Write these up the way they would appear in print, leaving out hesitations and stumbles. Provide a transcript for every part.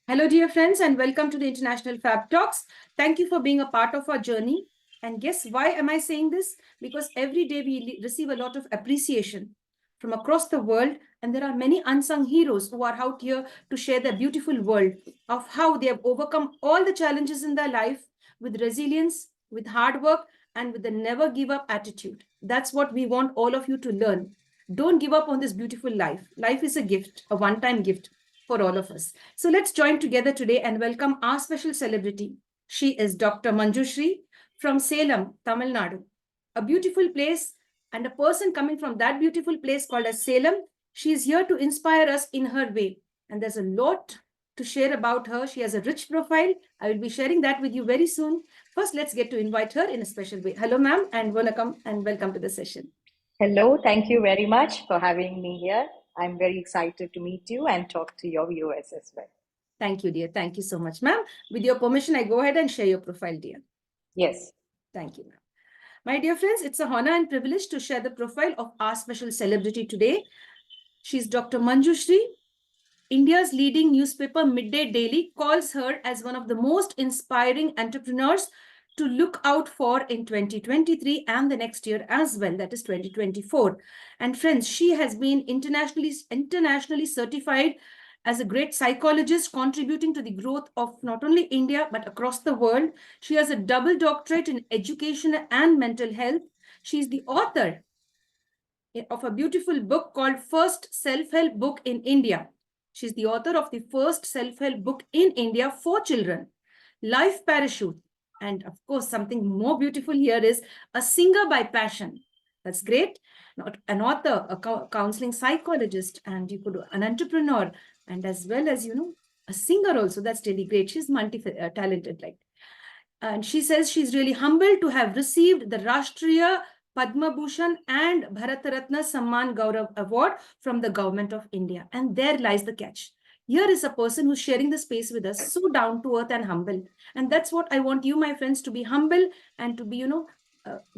Hello, dear friends, and welcome to the International Fab Talks. Thank you for being a part of our journey. And guess why am I saying this? Because every day we receive a lot of appreciation from across the world, and there are many unsung heroes who are out here to share their beautiful world of how they have overcome all the challenges in their life with resilience, with hard work, and with the never give up attitude. That's what we want all of you to learn. Don't give up on this beautiful life. Life is a gift, a one-time gift for all of us. So let's join together today and welcome our special celebrity. She is Dr. Manjushri from Salem, Tamil Nadu, a beautiful place and a person coming from that beautiful place called as Salem. She is here to inspire us in her way. And there's a lot to share about her. She has a rich profile. I will be sharing that with you very soon. First, let's get to invite her in a special way. Hello, ma'am, and welcome to the session. Hello, thank you very much for having me here. I'm very excited to meet you and talk to your viewers as well. Thank you, dear. Thank you so much, ma'am. With your permission, I go ahead and share your profile, dear. Yes. Thank you, ma'am. My dear friends, it's a honor and privilege to share the profile of our special celebrity today. She's Dr. Manjushri. India's leading newspaper, Midday Daily, calls her as one of the most inspiring entrepreneurs to look out for in 2023 and the next year as well, that is 2024. And friends, she has been internationally certified as a great psychologist, contributing to the growth of not only India, but across the world. She has a double doctorate in education and mental health. She's the author of a beautiful book called First Self-Help Book in India. She's the author of the first self-help book in India for children, Life Parachute. And of course, something more beautiful here is a singer by passion. That's great. Not an author, a counseling psychologist, and you could an entrepreneur, and as well as a singer also. That's really great. She's multi-talented, like. And she says she's really humbled to have received the Rashtriya Padma Bhushan and Bharat Ratna Samman Gaurav Award from the government of India. And there lies the catch. Here is a person who's sharing the space with us, so down to earth and humble. And that's what I want you, my friends, to be humble and to be,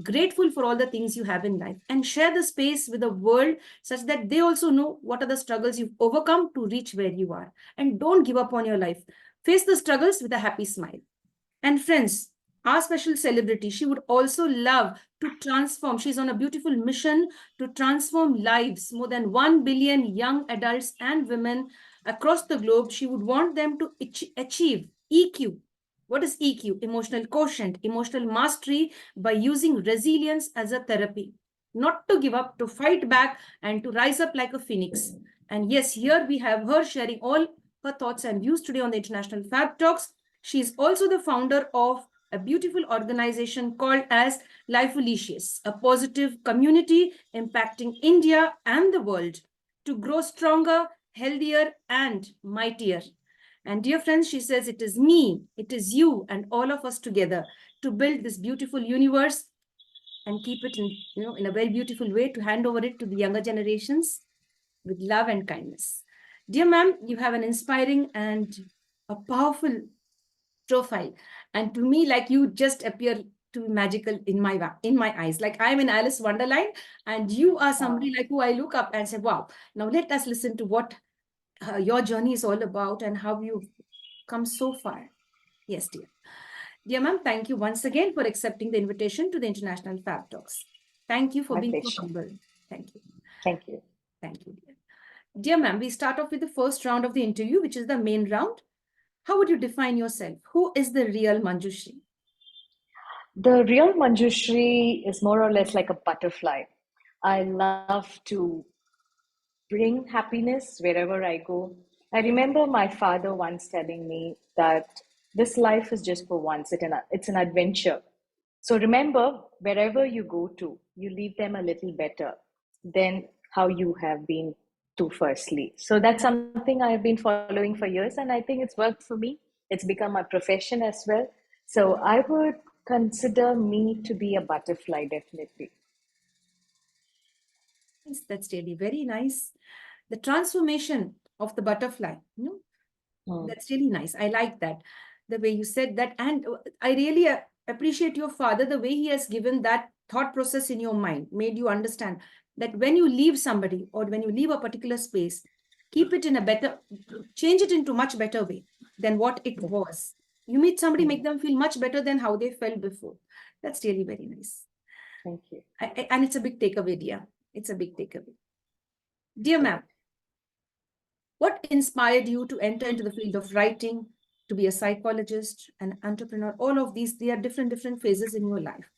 grateful for all the things you have in life and share the space with the world such that they also know what are the struggles you've overcome to reach where you are. And don't give up on your life. Face the struggles with a happy smile. And friends, our special celebrity, she would also love to transform. She's on a beautiful mission to transform lives. More than 1 billion young adults and women across the globe. She would want them to achieve EQ. What is EQ? Emotional quotient, emotional mastery by using resilience as a therapy. Not to give up, to fight back, and to rise up like a phoenix. And yes, here we have her sharing all her thoughts and views today on the International Fab Talks. She is also the founder of a beautiful organization called as Lifelicious, a positive community impacting India and the world to grow stronger, healthier, and mightier. And dear friends, she says, it is me, it is you, and all of us together to build this beautiful universe and keep it in a very beautiful way, to hand over it to the younger generations with love and kindness. Dear ma'am, you have an inspiring and a powerful profile, and to me, like, you just appear to be magical in my eyes. Like, I'm in Alice Wonderland, and you are somebody like who I look up and say, wow. Now let us listen to what your journey is all about and how you've come so far. Yes, dear ma'am, thank you once again for accepting the invitation to the International Fab Talks. Thank you for My being pleasure. so humble. Thank you. Thank you. Thank you, dear ma'am. We start off with the first round of the interview, which is the main round. How would you define yourself? Who is the real Manjushri? The real Manjushri is more or less like a butterfly. I love to bring happiness wherever I go. I remember my father once telling me that this life is just for once, it's an adventure. So remember, wherever you go to, you leave them a little better than how you have been to firstly. So that's something I have been following for years, and I think it's worked for me. It's become my profession as well. So I would consider me to be a butterfly, definitely. That's really very nice. The transformation of the butterfly, that's really nice. I like that, the way you said that. And I really appreciate your father, the way he has given that thought process in your mind, made you understand that when you leave somebody or when you leave a particular space, keep it in a better, change it into much better way. than what it Yes. was. You meet somebody, Mhm. make them feel much better than how they felt before. That's really very nice. Thank you. And it's a big takeaway, dear. It's a big takeaway. Dear Great. ma'am, what inspired you to enter into the field of writing, to be a psychologist, an entrepreneur? All of these, they are different phases in your life.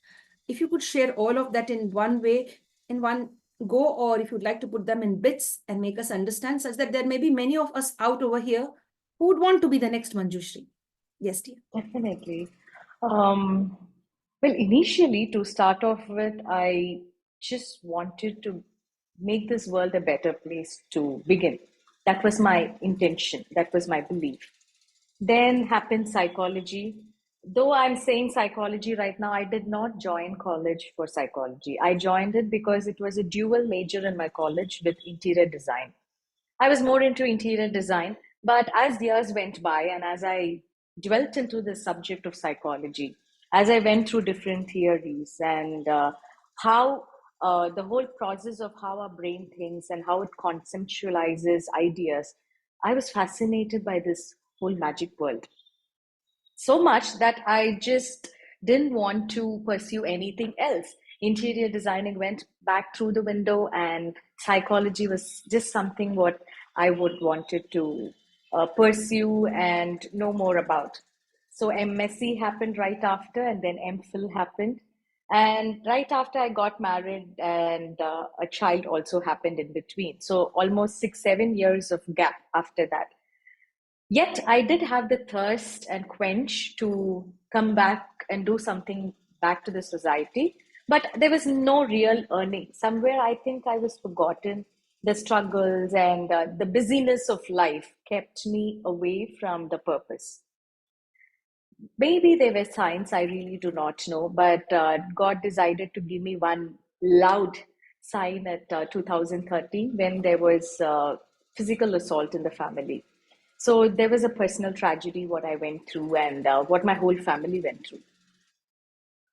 If you could share all of that in one way, in one go, or if you'd like to put them in bits and make us understand, such that there may be many of us out over here who would want to be the next Manjushri. Yes, dear. Definitely. Um, well, initially, to start off with, I just wanted to make this world a better place to begin. That was my intention, that was my belief. Then happened psychology. Though I'm saying psychology right now, I did not join college for psychology. I joined it because it was a dual major in my college with interior design. I was more into interior design, but as years went by and as I dwelt into the subject of psychology, as I went through different theories and how the whole process of how our brain thinks and how it conceptualizes ideas, I was fascinated by this whole magic world so much that I just didn't want to pursue anything else. Interior designing went back through the window, and psychology was just something what I would wanted to pursue and know more about. So MSc happened right after, and then MPhil happened. And right after I got married, and a child also happened in between. So almost 6, 7 years of gap after that. Yet I did have the thirst and quench to come back and do something back to the society. But there was no real earning. Somewhere I think I was forgotten. The struggles and the busyness of life kept me away from the purpose. Maybe there were signs, I really do not know, but God decided to give me one loud sign at 2013 when there was physical assault in the family. So there was a personal tragedy, what I went through and what my whole family went through.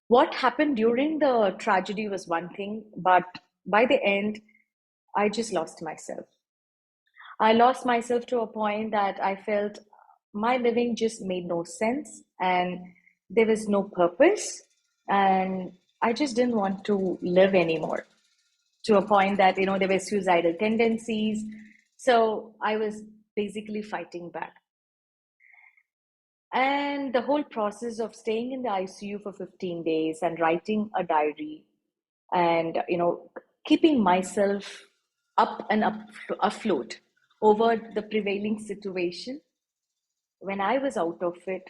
What happened during the tragedy was one thing, but by the end, I just lost myself. I lost myself to a point that I felt my living just made no sense and there was no purpose. And I just didn't want to live anymore to a point that, there were suicidal tendencies. So I was basically fighting back. And the whole process of staying in the ICU for 15 days and writing a diary and keeping myself up and up afloat over the prevailing situation. When I was out of it,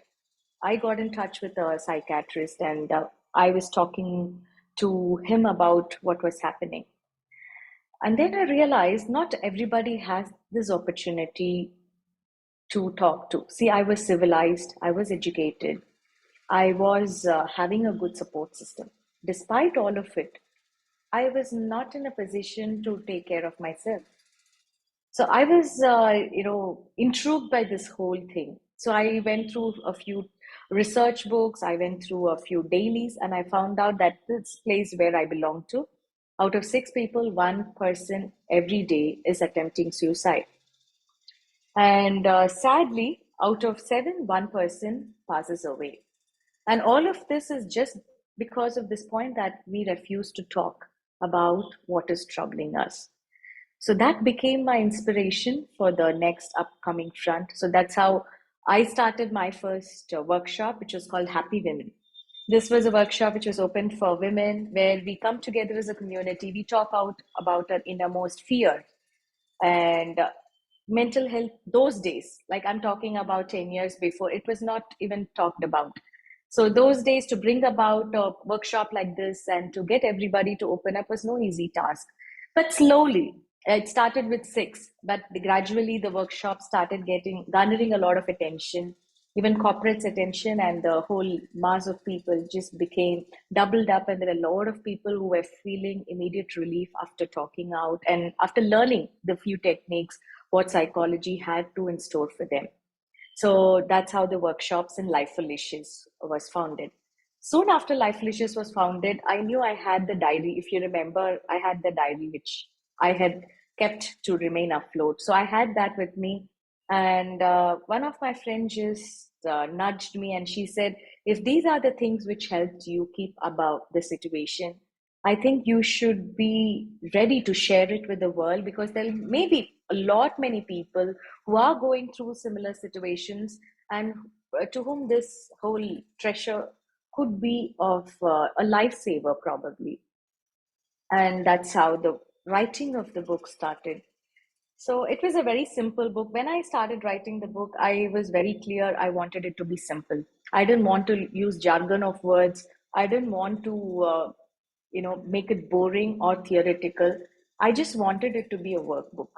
I got in touch with a psychiatrist and I was talking to him about what was happening. And then I realized not everybody has this opportunity to talk to. See, I was civilized, I was educated, I was having a good support system. Despite all of it, I was not in a position to take care of myself. So I was, intrigued by this whole thing. So I went through a few research books, I went through a few dailies, and I found out that this place where I belong to, out of 6 people, one person every day is attempting suicide. And sadly, out of seven, one person passes away. And all of this is just because of this point that we refuse to talk about what is troubling us. So that became my inspiration for the next upcoming front. So that's how I started my first workshop, which was called Happy Women. This was a workshop which was open for women where we come together as a community. We talk out about our innermost fear and mental health those days. Like I'm talking about 10 years before, it was not even talked about. So those days to bring about a workshop like this and to get everybody to open up was no easy task. But slowly, it started with 6, but gradually the workshop started getting garnering a lot of attention, even corporate's attention, and the whole mass of people just became doubled up. And there were a lot of people who were feeling immediate relief after talking out and after learning the few techniques what psychology had to in store for them. So that's how the workshops in Life Felicious was founded. Soon after Life Felicious was founded, I knew I had the diary. If you remember, I had the diary which I had kept to remain afloat. So I had that with me. And one of my friends just nudged me and she said, if these are the things which helped you keep above the situation, I think you should be ready to share it with the world, because there may be a lot many people who are going through similar situations, and to whom this whole treasure could be of a lifesaver probably. And that's how the writing of the book started. So it was a very simple book. When I started writing the book, I was very clear I wanted it to be simple. I didn't want to use jargon of words. I didn't want to, make it boring or theoretical. I just wanted it to be a workbook,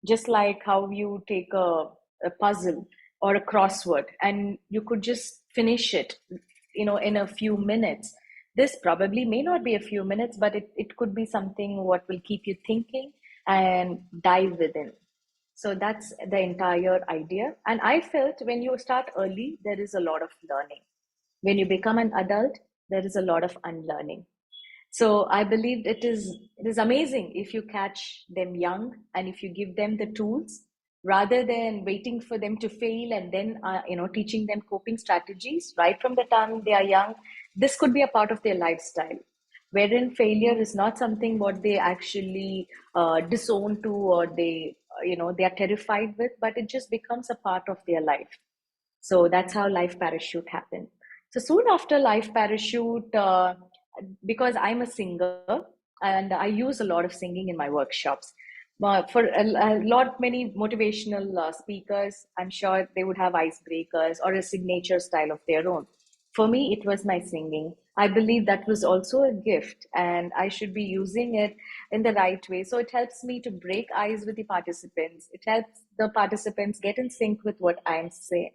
just like how you take a puzzle or a crossword and you could just finish it, in a few minutes. This probably may not be a few minutes, but it could be something what will keep you thinking and dive within. So that's the entire idea. And I felt when you start early, there is a lot of learning. When you become an adult, there is a lot of unlearning. So I believed it is amazing if you catch them young and if you give them the tools rather than waiting for them to fail and then teaching them coping strategies right from the time they are young. This could be a part of their lifestyle, wherein failure is not something what they actually disown to, or they are terrified with, but it just becomes a part of their life. So that's how Life Parachute happened. So soon after Life Parachute, because I'm a singer and I use a lot of singing in my workshops. For a lot many motivational speakers, I'm sure they would have icebreakers or a signature style of their own. For me, it was my singing. I believe that was also a gift, and I should be using it in the right way. So it helps me to break ice with the participants. It helps the participants get in sync with what I'm saying.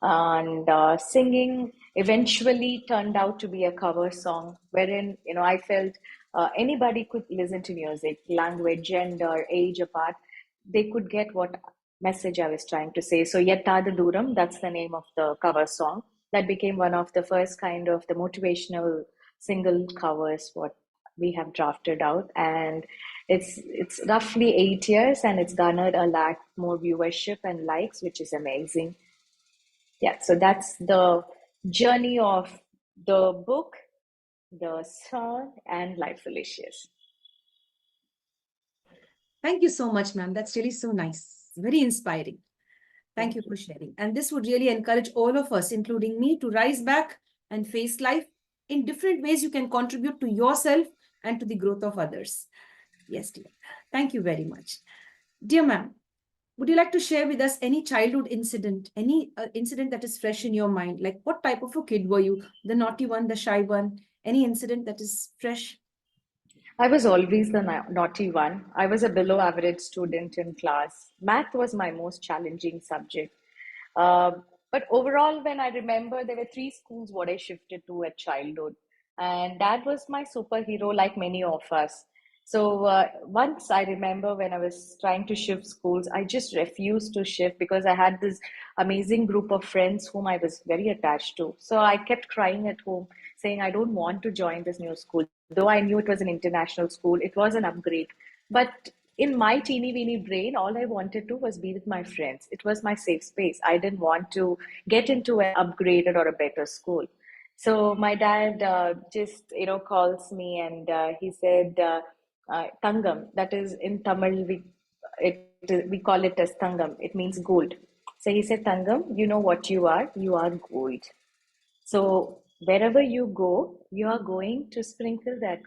And singing eventually turned out to be a cover song, wherein I felt anybody could listen to music, language, gender, age apart. They could get what message I was trying to say. So Yettada Duram, that's the name of the cover song. That became one of the first kind of the motivational single covers what we have drafted out. And it's roughly 8 years and it's garnered a lot more viewership and likes, which is amazing. Yeah, so that's the journey of the book, the song, and Life Felicious. Thank you so much, ma'am. That's really so nice. Very inspiring. Thank Thank you you. for sharing. And this would really encourage all of us, including me, to rise back and face life in different ways you can contribute to yourself and to the growth of others. Yes, dear. Thank you very much. Dear ma'am, would you like to share with us any childhood incident, any incident that is fresh in your mind? Like what type of a kid were you? The naughty one, the shy one? Any incident that is fresh? I was always the naughty one. I was a below average student in class. Math was my most challenging subject. Uh, but overall, when I remember, there were three schools what I shifted to at childhood. And that was my superhero, like many of us. So once I remember when I was trying to shift schools, I just refused to shift because I had this amazing group of friends whom I was very attached to. So I kept crying at home, saying, I don't want to join this new school. Though I knew it was an international school, it was an upgrade. But in my teeny weeny brain, all I wanted to was be with my friends. It was my safe space. I didn't want to get into an upgraded or a better school. So my dad just calls me and he said, Tangam. That is in Tamil we call it as Tangam. It means gold. So he said, Tangam, you know what you are? You are gold. So wherever you go, you are going to sprinkle that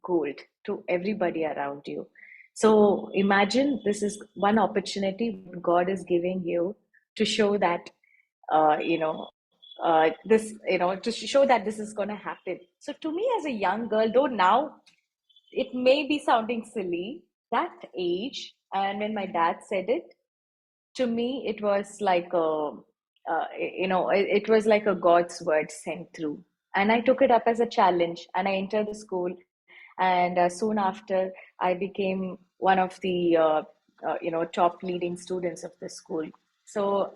gold to everybody around you. So imagine this is one opportunity God is giving you to show that, to show that this is going to happen. So to me, as a young girl, though now it may be sounding silly, that age, and when my dad said it, to me it was like it was like a God's word sent through, and I took it up as a challenge and I entered the school, and soon after I became one of the top leading students of the school. So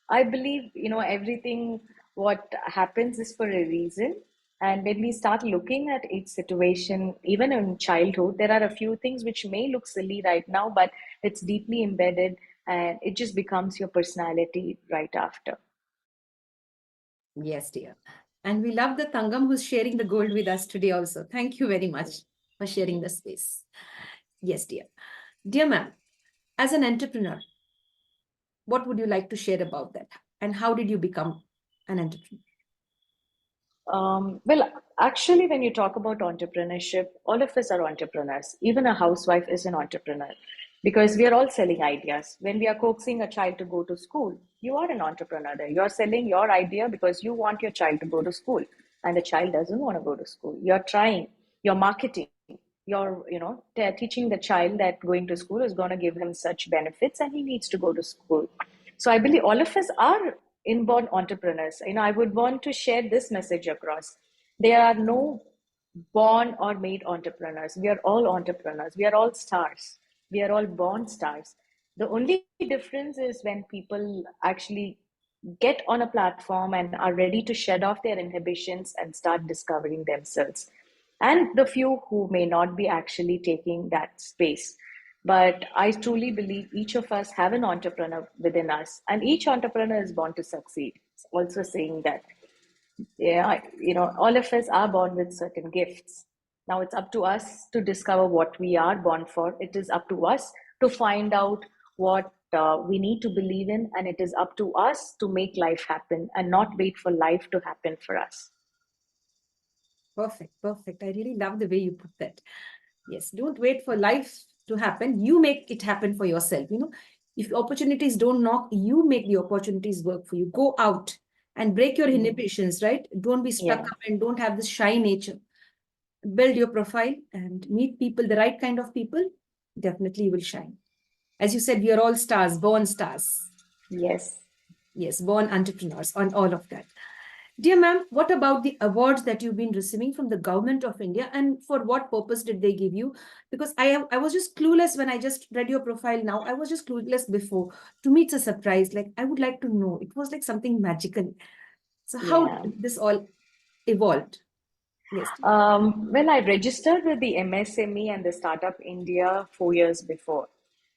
I believe everything what happens is for a reason. And when we start looking at each situation, even in childhood, there are a few things which may look silly right now, but it's deeply embedded, and it just becomes your personality right after. Yes, dear. And we love the Tangam who's sharing the gold with us today also. Thank you very much for sharing the space. Yes, dear. Dear ma'am, as an entrepreneur, what would you like to share about that? And how did you become an entrepreneur? Well, actually, when you talk about entrepreneurship, all of us are entrepreneurs. Even a housewife is an entrepreneur because we are all selling ideas. When we are coaxing a child to go to school, you are an entrepreneur there. You are selling your idea because you want your child to go to school, and the child doesn't want to go to school. You're trying, you're marketing, you're, teaching the child that going to school is going to give him such benefits and he needs to go to school. So I believe all of us are inborn entrepreneurs. I would want to share this message across. There are no born or made entrepreneurs. We are all entrepreneurs. We are all stars. We are all born stars. The only difference is when people actually get on a platform and are ready to shed off their inhibitions and start discovering themselves. And the few who may not be actually taking that space. But I truly believe each of us have an entrepreneur within us, and each entrepreneur is born to succeed. It's also saying that, yeah, all of us are born with certain gifts. Now it's up to us to discover what we are born for. It is up to us to find out what we need to believe in, and it is up to us to make life happen and not wait for life to happen for us. Perfect, perfect. I really love the way you put that. Yes, don't wait for life to happen. You make it happen for yourself. If opportunities don't knock, you make the opportunities work for you. Go out and break your Mm. inhibitions, right? Don't be stuck Yeah. up and don't have this shy nature. Build your profile and meet people, the right kind of people. Definitely you will shine. As you said, we are all stars, born stars. Yes. Yes, born entrepreneurs on all of that. Dear ma'am, what about the awards that you've been receiving from the government of India, and for what purpose did they give you? Because I was just clueless when I just read your profile now. I was just clueless before. To me, it's a surprise. Like, I would like to know. It was like something magical. So how Yeah. did this all evolved? Yes. Well, I registered with the MSME and the Startup India 4 years before.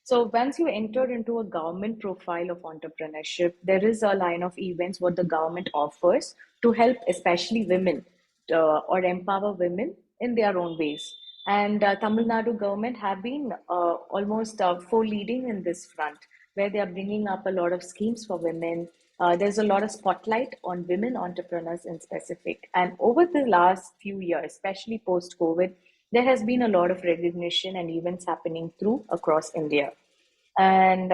So once you enter into a government profile of entrepreneurship, there is a line of events what the government offers to help especially women or empower women in their own ways. And Tamil Nadu government have been almost leading in this front, where they are bringing up a lot of schemes for women. There's a lot of spotlight on women entrepreneurs in specific. And over the last few years, especially post COVID, there has been a lot of recognition and events happening through across India. And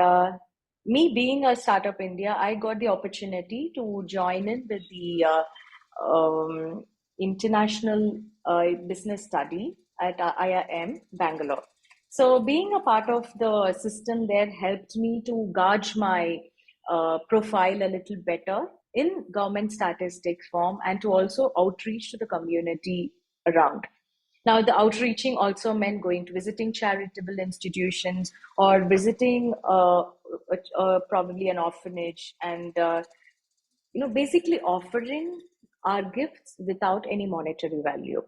me being a Startup India, I got the opportunity to join in with the international business study at IIM Bangalore. So being a part of the system there helped me to gauge my profile a little better in government statistics form and to also outreach to the community around. Now, the outreaching also meant going to visiting charitable institutions or visiting probably an orphanage and basically offering our gifts without any monetary value.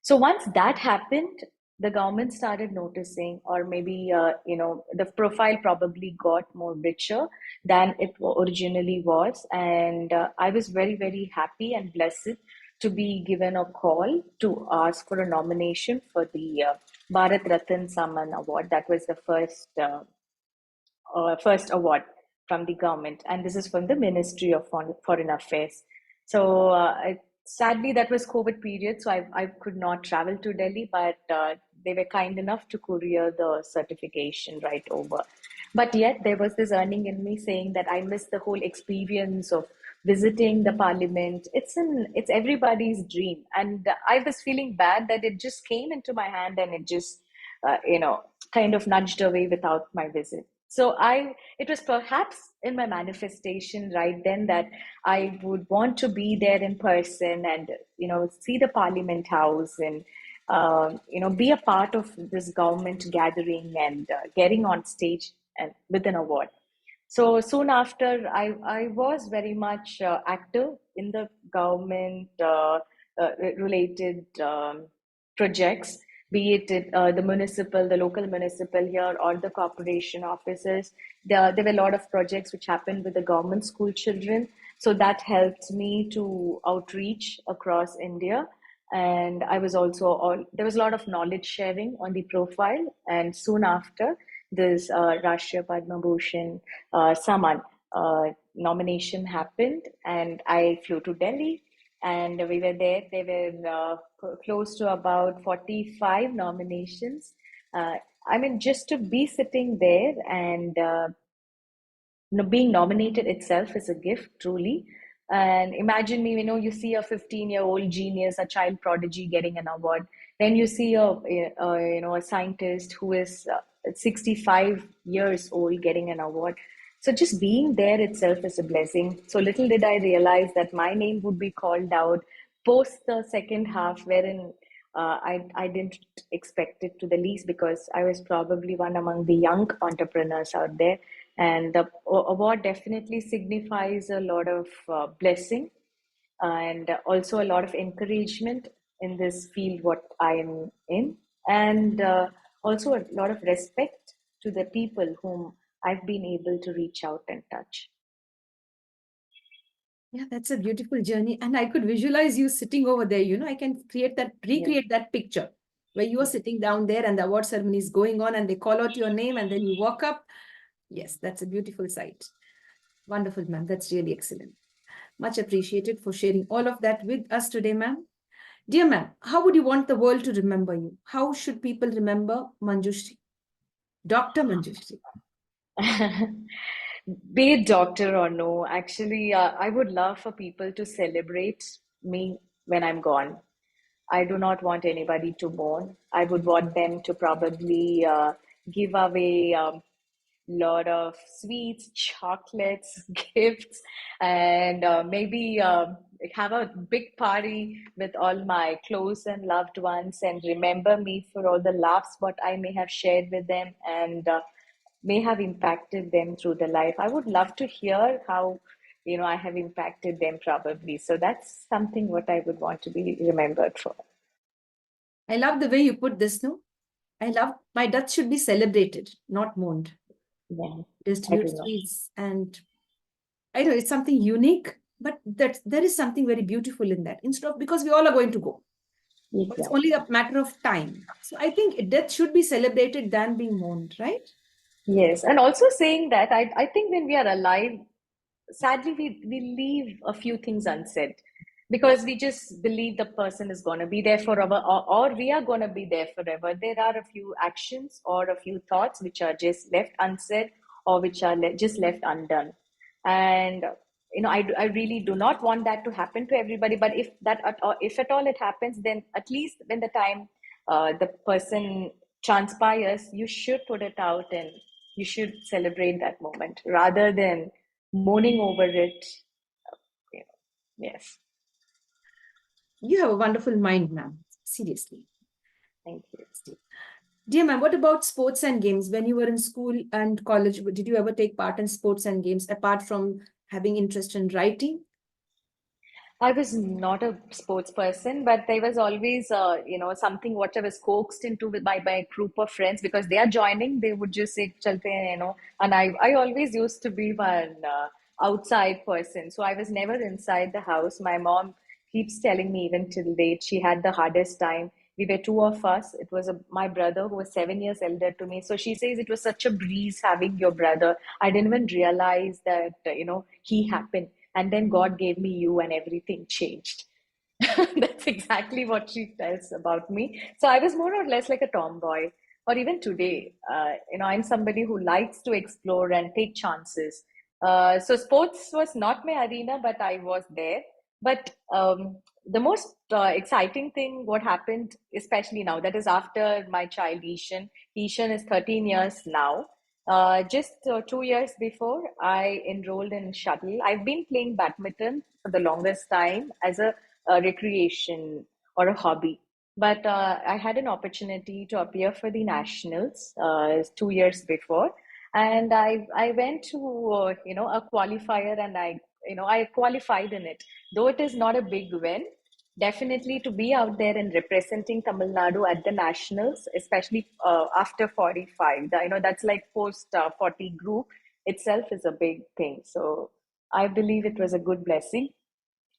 So once that happened, the government started noticing, or maybe the profile probably got more richer than it originally was, and I was very very happy and blessed to be given a call to ask for a nomination for the Bharat Ratan Samman Award. That was the first award from the government, and this is from the Ministry of Foreign Affairs. So sadly, that was COVID period, so I could not travel to Delhi, but they were kind enough to courier the certification right over. But yet, there was this earning in me saying that I missed the whole experience of visiting the parliament. It's everybody's dream, and I was feeling bad that it just came into my hand and it just uh, you know kind of nudged away without my visit. So it was perhaps in my manifestation right then that I would want to be there in person and see the Parliament House and be a part of this government gathering and getting on stage and with an award. So soon after, I was very much active in the government related projects. be it the local municipal here or the corporation offices. There were a lot of projects which happened with the government school children. So that helped me to outreach across India. And there was a lot of knowledge sharing on the profile. And soon after, this Rashtriya Padma Bhushan Saman nomination happened, and I flew to Delhi, and we were there. There were close to about 45 nominations. Uh, I mean, just to be sitting there and being nominated itself is a gift, truly. And imagine me, you see a 15-year-old genius, a child prodigy getting an award. Then you see a scientist who is 65 years old getting an award. So just being there itself is a blessing. So little did I realize that my name would be called out post the second half, wherein I didn't expect it to the least, because I was probably one among the young entrepreneurs out there. And the award definitely signifies a lot of blessing, and also a lot of encouragement in this field what I am in, and also a lot of respect to the people whom I've been able to reach out and touch. Yeah, that's a beautiful journey. And I could visualize you sitting over there. I can Yeah. recreate that picture where you are sitting down there and the award ceremony is going on and they call out your name and then you walk up. Yes, that's a beautiful sight. Wonderful, ma'am. That's really excellent. Much appreciated for sharing all of that with us today, ma'am. Dear ma'am, how would you want the world to remember you? How should people remember Manjushri? Dr. Manjushri. Be it doctor or no, actually, I would love for people to celebrate me when I'm gone. I do not want anybody to mourn. I would want them to probably give away lot of sweets, chocolates, gifts, and maybe have a big party with all my close and loved ones, and remember me for all the laughs what I may have shared with them, and may have impacted them through the life. I would love to hear how I have impacted them probably. So that's something what I would want to be remembered for. I love the way you put this, no? I love my death should be celebrated, not mourned. Yeah, I Distribute do know. sweets, and I know it's something unique, but that there is something very beautiful in that. Instead of because we all are going to go, but it's only Exactly. a matter of time. So I think death should be celebrated than being mourned, right? Yes, and also saying that I think when we are alive, sadly we leave a few things unsaid, because we just believe the person is going to be there forever, or we are going to be there forever. There are a few actions or a few thoughts which are just left unsaid, or which are just left undone. And I really do not want that to happen to everybody, but if at all it happens, then at least when the time the person transpires, you should put it out, and you should celebrate that moment rather than mourning over it. You know. Yes, You have a wonderful mind, ma'am. Seriously. thank you. Dear ma'am, what about sports and games? When you were in school and college, did you ever take part in sports and games apart from having interest in writing? I was not a sports person, but there was always, something what I was coaxed into with by a group of friends, because they are joining. They would just say, "Chalte hain," and I always used to be one outside person. So I was never inside the house. My mom keeps telling me even till date, she had the hardest time. We were two of us. It was my brother who was 7 years elder to me. So she says it was such a breeze having your brother. I didn't even realize that, he happened. And then God gave me you, and everything changed. That's exactly what she tells about me. So I was more or less like a tomboy. Or even today, I'm somebody who likes to explore and take chances. So sports was not my arena, but I was there. But the most exciting thing, what happened, especially now, that is after my child Ishan. Ishan is 13 years now. Just 2 years before, I enrolled in shuttle. I've been playing badminton for the longest time as a recreation or a hobby. But I had an opportunity to appear for the nationals 2 years before, and I went to a qualifier, and I qualified in it. Though it is not a big win, definitely to be out there and representing Tamil Nadu at the nationals, especially after 45. I know that's like post 40 group itself is a big thing. So I believe it was a good blessing.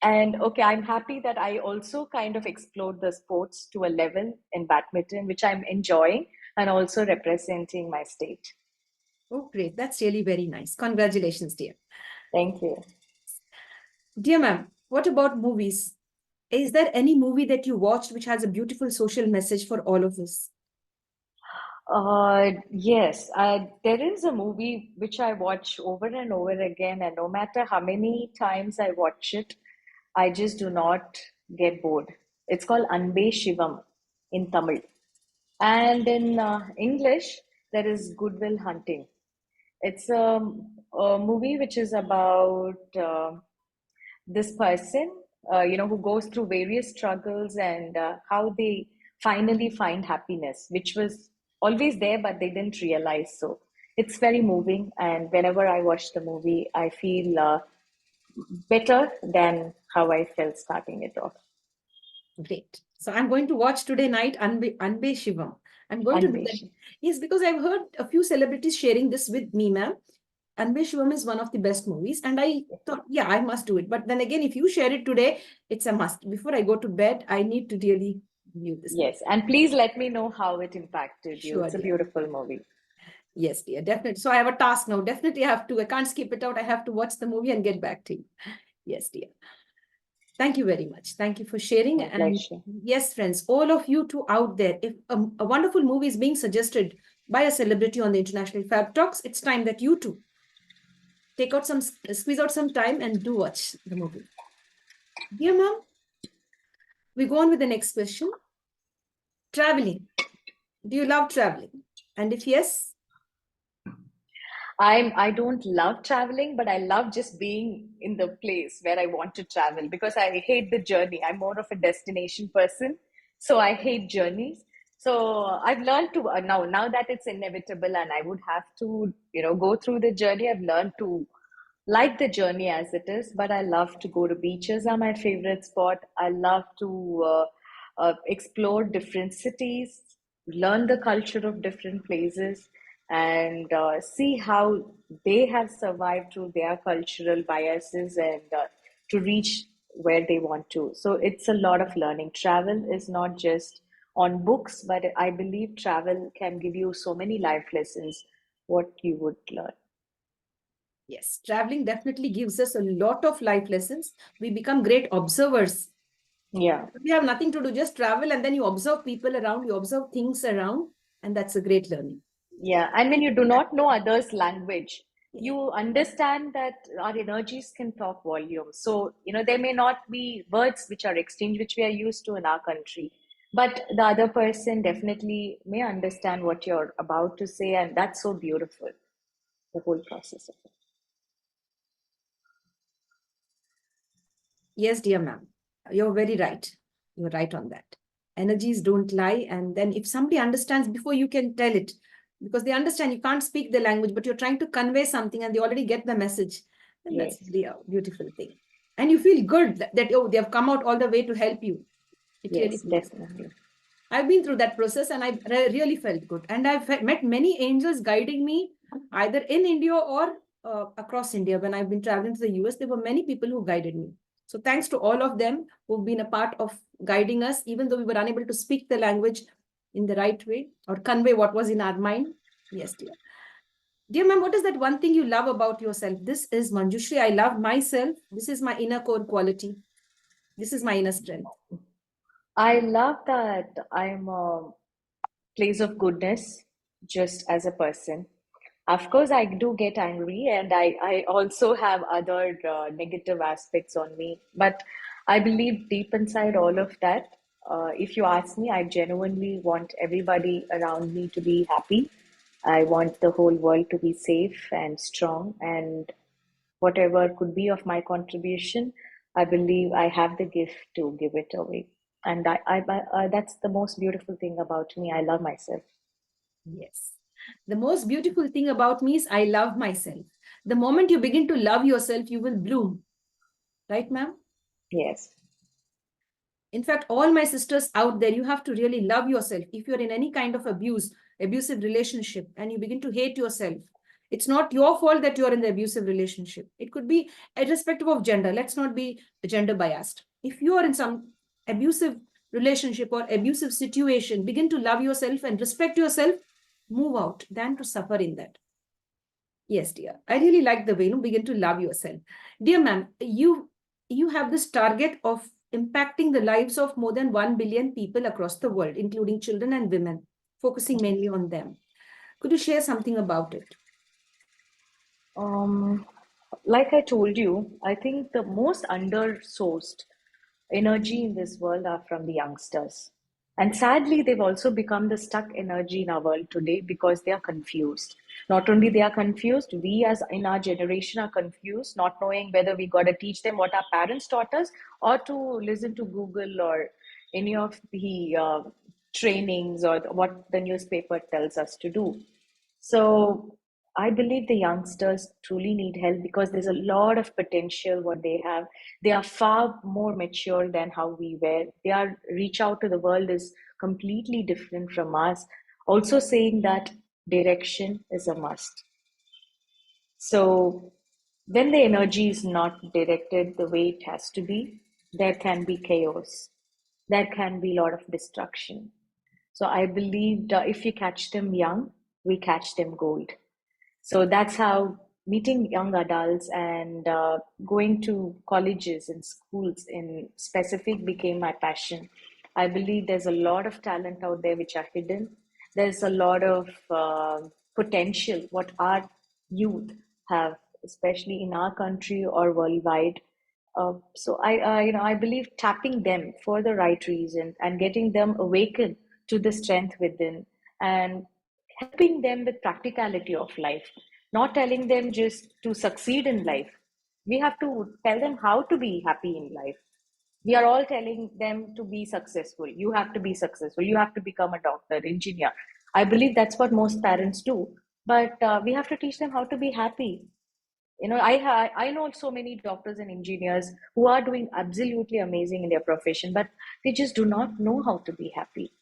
And okay, I'm happy that I also kind of explored the sports to a level in badminton, which I'm enjoying and also representing my state. Oh, great. That's really very nice. Congratulations, dear. Thank you. Dear ma'am, what about movies? Is there any movie that you watched which has a beautiful social message for all of us? Yes, there is a movie which I watch over and over again, and no matter how many times I watch it, I just do not get bored. It's called Anbe Shivam in Tamil, and in English, there is Goodwill Hunting. It's a movie which is about this person, who goes through various struggles and how they finally find happiness, which was always there, but they didn't realize so. It's very moving, and whenever I watch the movie, I feel better than how I felt starting it off. Great. So I'm going to watch today night Anbe Shivam. I'm going to do that. Unleash. Yes, because I've heard a few celebrities sharing this with me, ma'am. Anbe Shivam is one of the best movies. And I thought, yeah, I must do it. But then again, if you share it today, it's a must. Before I go to bed, I need to really view this movie. Yes, and please let me know how it impacted you. Sure, It's a dear. beautiful movie. Yes, dear, definitely. So I have a task now. Definitely I have to. I can't skip it out. I have to watch the movie and get back to you. Yes, dear. Thank you very much. Thank you for sharing. My And pleasure. yes, friends, all of you too out there, if a wonderful movie is being suggested by a celebrity on the International Fab Talks, it's time that you too take out some, squeeze out some time and do watch the movie. Dear mom, we go on with the next question. Traveling. Do you love traveling? And if yes, I don't love traveling, but I love just being in the place where I want to travel because I hate the journey. I'm more of a destination person, so I hate journeys. So I've learned to now that it's inevitable and I would have to go through the journey. I've learned to like the journey as it is, but I love to go to beaches are my favorite spot. I love to explore different cities, learn the culture of different places, and see how they have survived through their cultural biases and to reach where they want to. So it's a lot of learning. Travel is not just on books, but I believe travel can give you so many life lessons, what you would learn. yes, traveling definitely gives us a lot of life lessons. We become great observers. Yeah. We have nothing to do, just travel and then you observe people around, you observe things around, and that's a great learning. Yeah, and when you do not know others' language, Yes. you understand that our energies can talk volumes. So, there may not be words which are exchanged, which we are used to in our country, but the other person definitely may understand what you're about to say, and that's so beautiful, the whole process of it. Yes, dear ma'am, you're very right. You're right on that. Energies don't lie. And then if somebody understands before you can tell it, because they understand you can't speak the language, but you're trying to convey something and they already get the message, then that's Yes, really a beautiful thing. And you feel good that, oh, they have come out all the way to help you. It really yes, feels. definitely. I've been through that process and I really felt good. And I've met many angels guiding me either in India or across India. When I've been traveling to the US, there were many people who guided me. So thanks to all of them who've been a part of guiding us, even though we were unable to speak the language in the right way or convey what was in our mind. Yes, dear. Dear ma'am, what is that one thing you love about yourself? This is Manjushri. I love myself. This is my inner core quality. This is my inner strength. I love that I'm a place of goodness just as a person. Of course, I do get angry and I also have other negative aspects on me. But I believe deep inside all of that, if you ask me, I genuinely want everybody around me to be happy. I want the whole world to be safe and strong. And whatever could be of my contribution, I believe I have the gift to give it away. And that's the most beautiful thing about me. I love myself. Yes. The most beautiful thing about me is I love myself. The moment you begin to love yourself, you will bloom. Right, ma'am? Yes. In fact, all my sisters out there, you have to really love yourself. If you're in any kind of abusive relationship, and you begin to hate yourself, it's not your fault that you're in the abusive relationship. It could be irrespective of gender. Let's not be gender biased. If you are in some abusive relationship or abusive situation, begin to love yourself and respect yourself, move out than to suffer in that. Yes, dear. I really like the way you begin to love yourself. Dear ma'am, you have this target of impacting the lives of more than 1 billion people across the world, including children and women, focusing mainly on them. Could you share something about it? Um, like I told you, I think the most undersourced energy in this world are from the youngsters. And sadly, they've also become the stuck energy in our world today because they are confused. Not only they are confused, we as in our generation are confused, not knowing whether we got to teach them what our parents taught us or to listen to Google or any of the trainings or what the newspaper tells us to do. So I believe the youngsters truly need help because there's a lot of potential what they have. They are far more mature than how we were. Their reach out to the world is completely different from us. Also saying that direction is a must. So when the energy is not directed the way it has to be, there can be chaos. There can be a lot of destruction. So I believe that if we catch them young, we catch them gold. So that's how meeting young adults and going to colleges and schools in specific became my passion. I believe there's a lot of talent out there which are hidden. There's a lot of potential what our youth have, especially in our country or worldwide. So I believe tapping them for the right reason and getting them awakened to the strength within and helping them with practicality of life, not telling them just to succeed in life. We have to tell them how to be happy in life. We are all telling them to be successful. You have to be successful. You have to become a doctor, engineer. I believe that's what most parents do. But we have to teach them how to be happy. I know so many doctors and engineers who are doing absolutely amazing in their profession, but they just do not know how to be happy.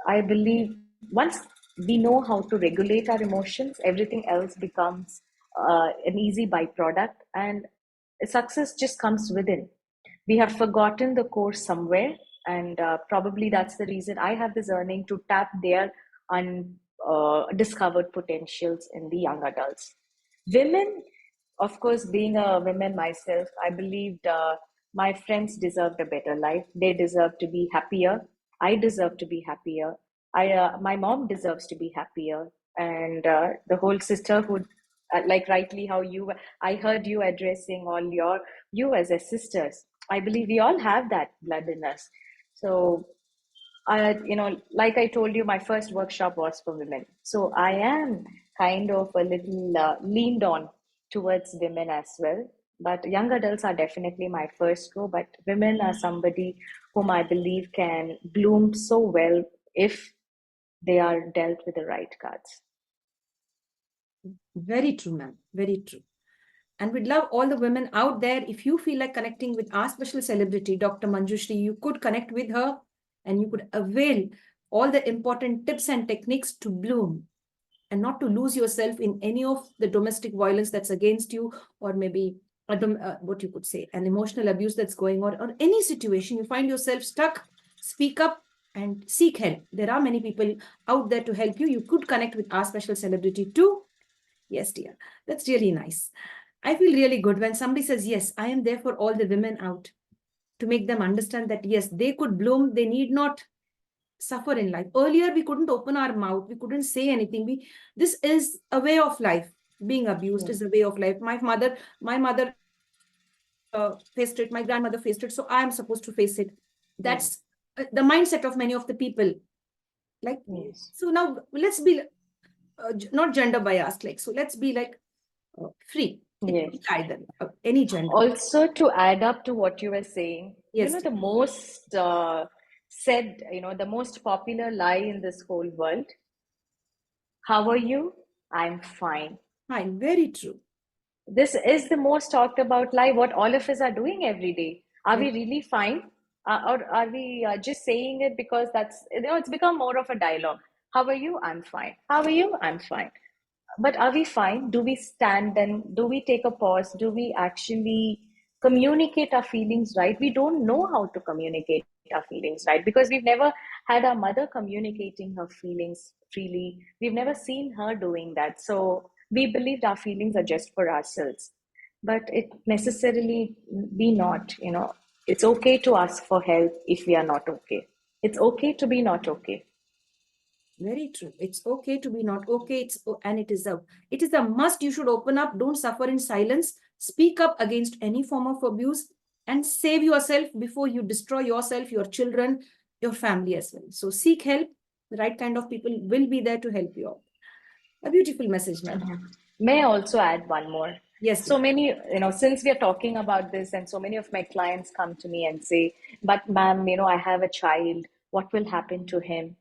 I believe once we know how to regulate our emotions, everything else becomes an easy byproduct, and success just comes within. We have forgotten the course somewhere, and probably that's the reason I have this earning to tap their undiscovered potentials in the young adults. Women, of course, being a woman myself, I believed my friends deserved a better life. They deserve to be happier. I deserve to be happier. My mom deserves to be happier, and the whole sisterhood, like rightly how I heard you addressing all you as a sisters. I believe we all have that blood in us. So like I told you, my first workshop was for women. So I am kind of a little leaned on towards women as well. But young adults are definitely my first go. But women are somebody whom I believe can bloom so well if they are dealt with the right cards. Very true, ma'am. Very true. And we'd love all the women out there. If you feel like connecting with our special celebrity, Dr. Manjushri, you could connect with her and you could avail all the important tips and techniques to bloom and not to lose yourself in any of the domestic violence that's against you, or maybe what you could say, an emotional abuse that's going on, or any situation you find yourself stuck. Speak up and seek help. There are many people out there to help you. You could connect with our special celebrity too. Yes, dear. That's really nice. I feel really good when somebody says, yes, I am there for all the women out, to make them understand that, yes, they could bloom. They need not suffer in life. Earlier, we couldn't open our mouth. We couldn't say anything. This is a way of life. Being abused Yeah. is a way of life. My mother faced it. My grandmother faced it. So I am supposed to face it. Yeah. That's the mindset of many of the people. Like, Yes. so now let's be not gender biased. Like, so let's be like free. It could Yes. be either any gender. Also, to add up to what you were saying, Yes, the most the most popular lie in this whole world, how are you? I'm fine. fine. Very true. This is the most talked about lie, what all of us are doing every day. Are we really fine? Or are we just saying it because that's, it's become more of a dialogue? How are you? I'm fine. How are you? I'm fine. But are we fine? Do we stand and do we take a pause? Do we actually communicate our feelings right? We don't know how to communicate our feelings right because we've never had our mother communicating her feelings freely. We've never seen her doing that. So we believed our feelings are just for ourselves. But it necessarily be not, It's okay to ask for help if we are not okay. It's okay to be not okay. Very true. It's okay to be not okay. And it is a must. You should open up. Don't suffer in silence. Speak up against any form of abuse and save yourself before you destroy yourself, your children, your family as well. So seek help. The right kind of people will be there to help you out. A beautiful message, ma'am. May I also add one more? Yes, So dear. many, since we are talking about this, and so many of my clients come to me and say, but ma'am, I have a child. What will happen to him?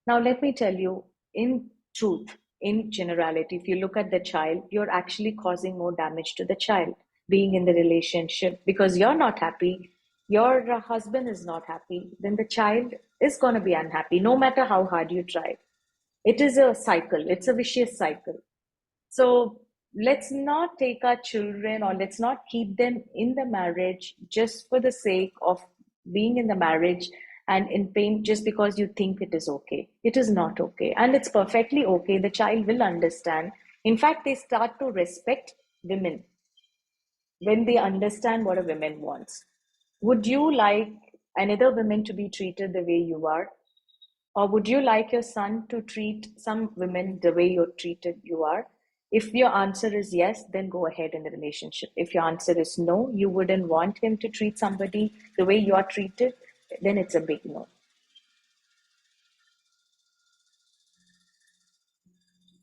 Now, let me tell you, in truth, in generality, if you look at the child, you're actually causing more damage to the child being in the relationship because you're not happy, your husband is not happy, then the child is going to be unhappy no matter how hard you try. It is a cycle, it's a vicious cycle. So let's not take our children or let's not keep them in the marriage just for the sake of being in the marriage and in pain just because you think it is okay. It is not okay. And it's perfectly okay. The child will understand. In fact, they start to respect women when they understand what a woman wants. Would you like another woman to be treated the way you are? Or would you like your son to treat some women the way you're treated you are? If your answer is yes, then go ahead in the relationship. If your answer is no, you wouldn't want him to treat somebody the way you are treated, then it's a big no.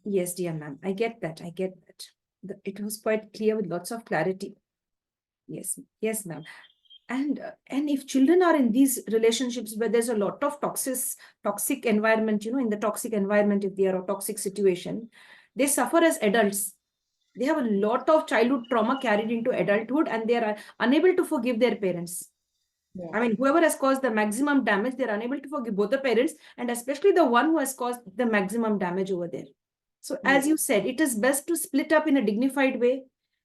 Yes, dear ma'am. I get that. I get that. It was quite clear with lots of clarity. Yes, yes, ma'am. And if children are in these relationships where there's a lot of toxic environment, in the toxic environment, if they are a toxic situation, they suffer as adults. They have a lot of childhood trauma carried into adulthood, and they are unable to forgive their parents. Yeah. I mean, whoever has caused the maximum damage, they're unable to forgive both the parents, and especially the one who has caused the maximum damage over there. So, as you Yes. said, it is best to split up in a dignified way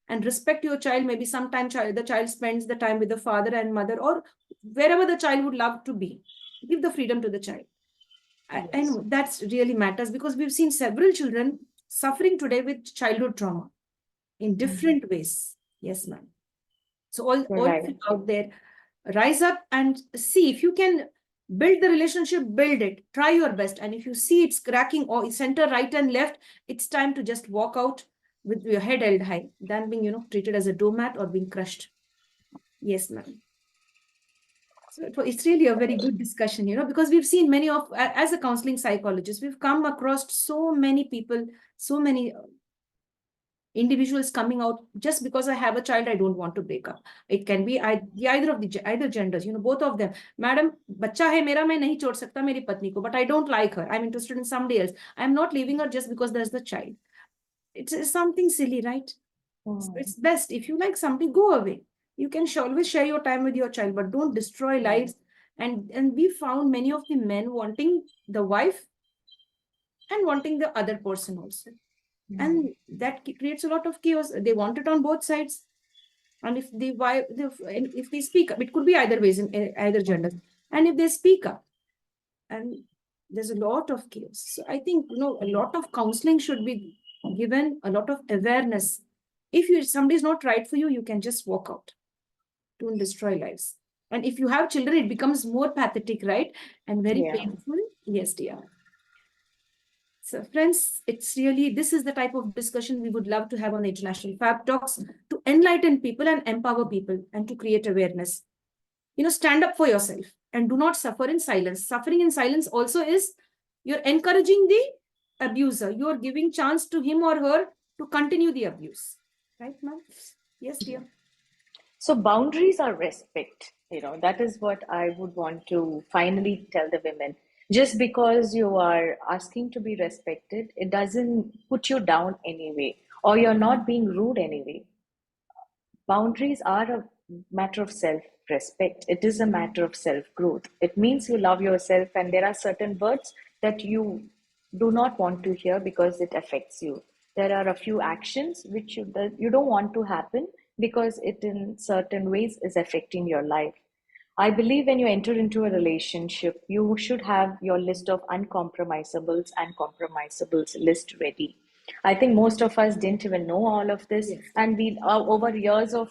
and respect your child. Maybe sometime the child spends the time with the father and mother, or wherever the child would love to be. Give the freedom to the child. Yes. And that's really matters because we've seen several children suffering today with childhood trauma in Mhm. different ways. Yes, ma'am. So all of Right. you out there, rise up and see if you can build the relationship, build it, try your best. And if you see it's cracking or center, right and left, it's time to just walk out with your head held high than being, treated as a doormat or being crushed. Yes, ma'am. So it's really a very good discussion, because we've seen many as a counseling psychologist, we've come across so many people, so many individuals coming out just because I have a child, I don't want to break up. It can be either of the either genders, both of them. Madam, बच्चा है मेरा, मैं नहीं छोड़ सकता मेरी पत्नी को, but I don't like her. I'm interested in somebody else. I'm not leaving her just because there's the child. It's something silly, right? So Hmm. it's best if you like something, go away. You can always share your time with your child, but don't destroy Hmm. lives. And we found many of the men wanting the wife and wanting the other person also, Hmm. and that creates a lot of chaos. They want it on both sides. And if they speak up, it could be either ways in either genders. Hmm. And if they speak up, and there's a lot of chaos. So I think a lot of counseling should be given, a lot of awareness. If somebody is not right for you, you can just walk out. Don't destroy lives. And if you have children, it becomes more pathetic, right? And very Yeah. painful. Yes, dear. So, friends, this is the type of discussion we would love to have on International Fab Talks, to enlighten people and empower people and to create awareness. Stand up for yourself and do not suffer in silence. Suffering in silence also is you're encouraging the abuser. You're giving chance to him or her to continue the abuse. Right, ma'am? Yes, dear. So boundaries are respect. That is what I would want to finally tell the women. Just because you are asking to be respected, it doesn't put you down anyway, or you're not being rude anyway. Boundaries are a matter of self-respect. It is a matter of self-growth. It means you love yourself, and there are certain words that you do not want to hear because it affects you. There are a few actions which you don't want to happen because it in certain ways is affecting your life. I believe when you enter into a relationship, you should have your list of uncompromisables and compromisables list ready. I think most of us didn't even know all of this, Yes. and we over years of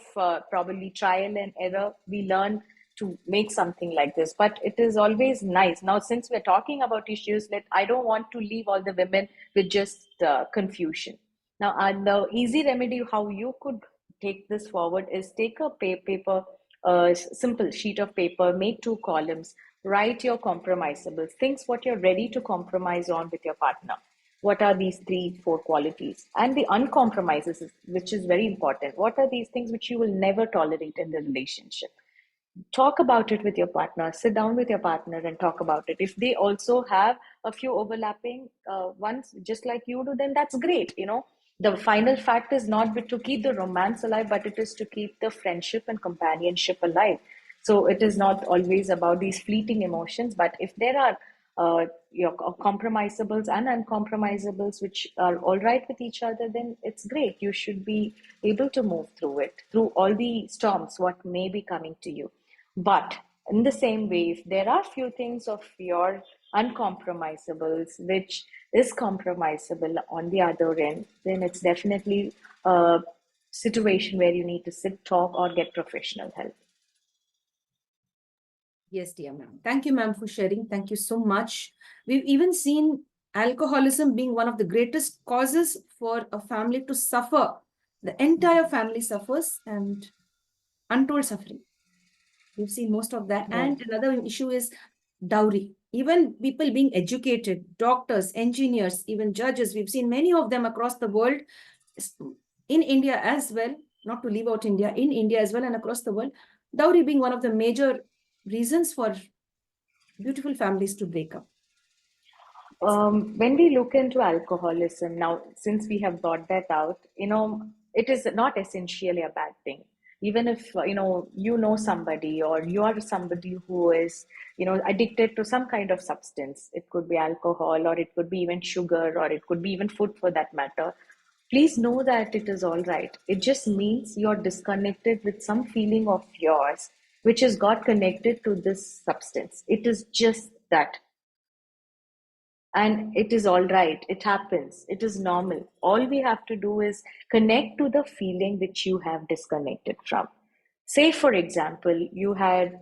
probably trial and error, we learn to make something like this. But it is always nice. Now, since we're talking about issues, let I don't want to leave all the women with just confusion. Now, the easy remedy how you could take this forward is take a paper, a simple sheet of paper, make two columns, write your compromisables, things what you're ready to compromise on with your partner. What are these three, four qualities? And the uncompromises, which is very important. What are these things which you will never tolerate in the relationship? Talk about it with your partner, sit down with your partner and talk about it. If they also have a few overlapping ones just like you do, then that's great. The final fact is not to keep the romance alive, but it is to keep the friendship and companionship alive. So it is not always about these fleeting emotions, but if there are your compromisables and uncompromisables which are all right with each other, then it's great. You should be able to move through it, through all the storms what may be coming to you. But in the same way, if there are few things of your uncompromisables which is compromisable on the other end, then it's definitely a situation where you need to sit, talk, or get professional help. Yes, dear ma'am. Thank you, ma'am, for sharing. Thank you so much. We've even seen alcoholism being one of the greatest causes for a family to suffer. The entire family suffers and untold suffering. We've seen most of that. Yeah. And another issue is dowry. Even people being educated, doctors, engineers, even judges, we've seen many of them across the world, in India as well, not to leave out India, in India as well and across the world, dowry being one of the major reasons for beautiful families to break up. When we look into alcoholism now, since we have brought that out, it is not essentially a bad thing. Even if you know somebody, or you are somebody who is addicted to some kind of substance, it could be alcohol, or it could be even sugar, or it could be even food for that matter. Please know that it is all right. It just means you're disconnected with some feeling of yours, which has got connected to this substance. It is just that, and it is all right. It happens. It is normal. All we have to do is connect to the feeling which you have disconnected from. Say for example, you had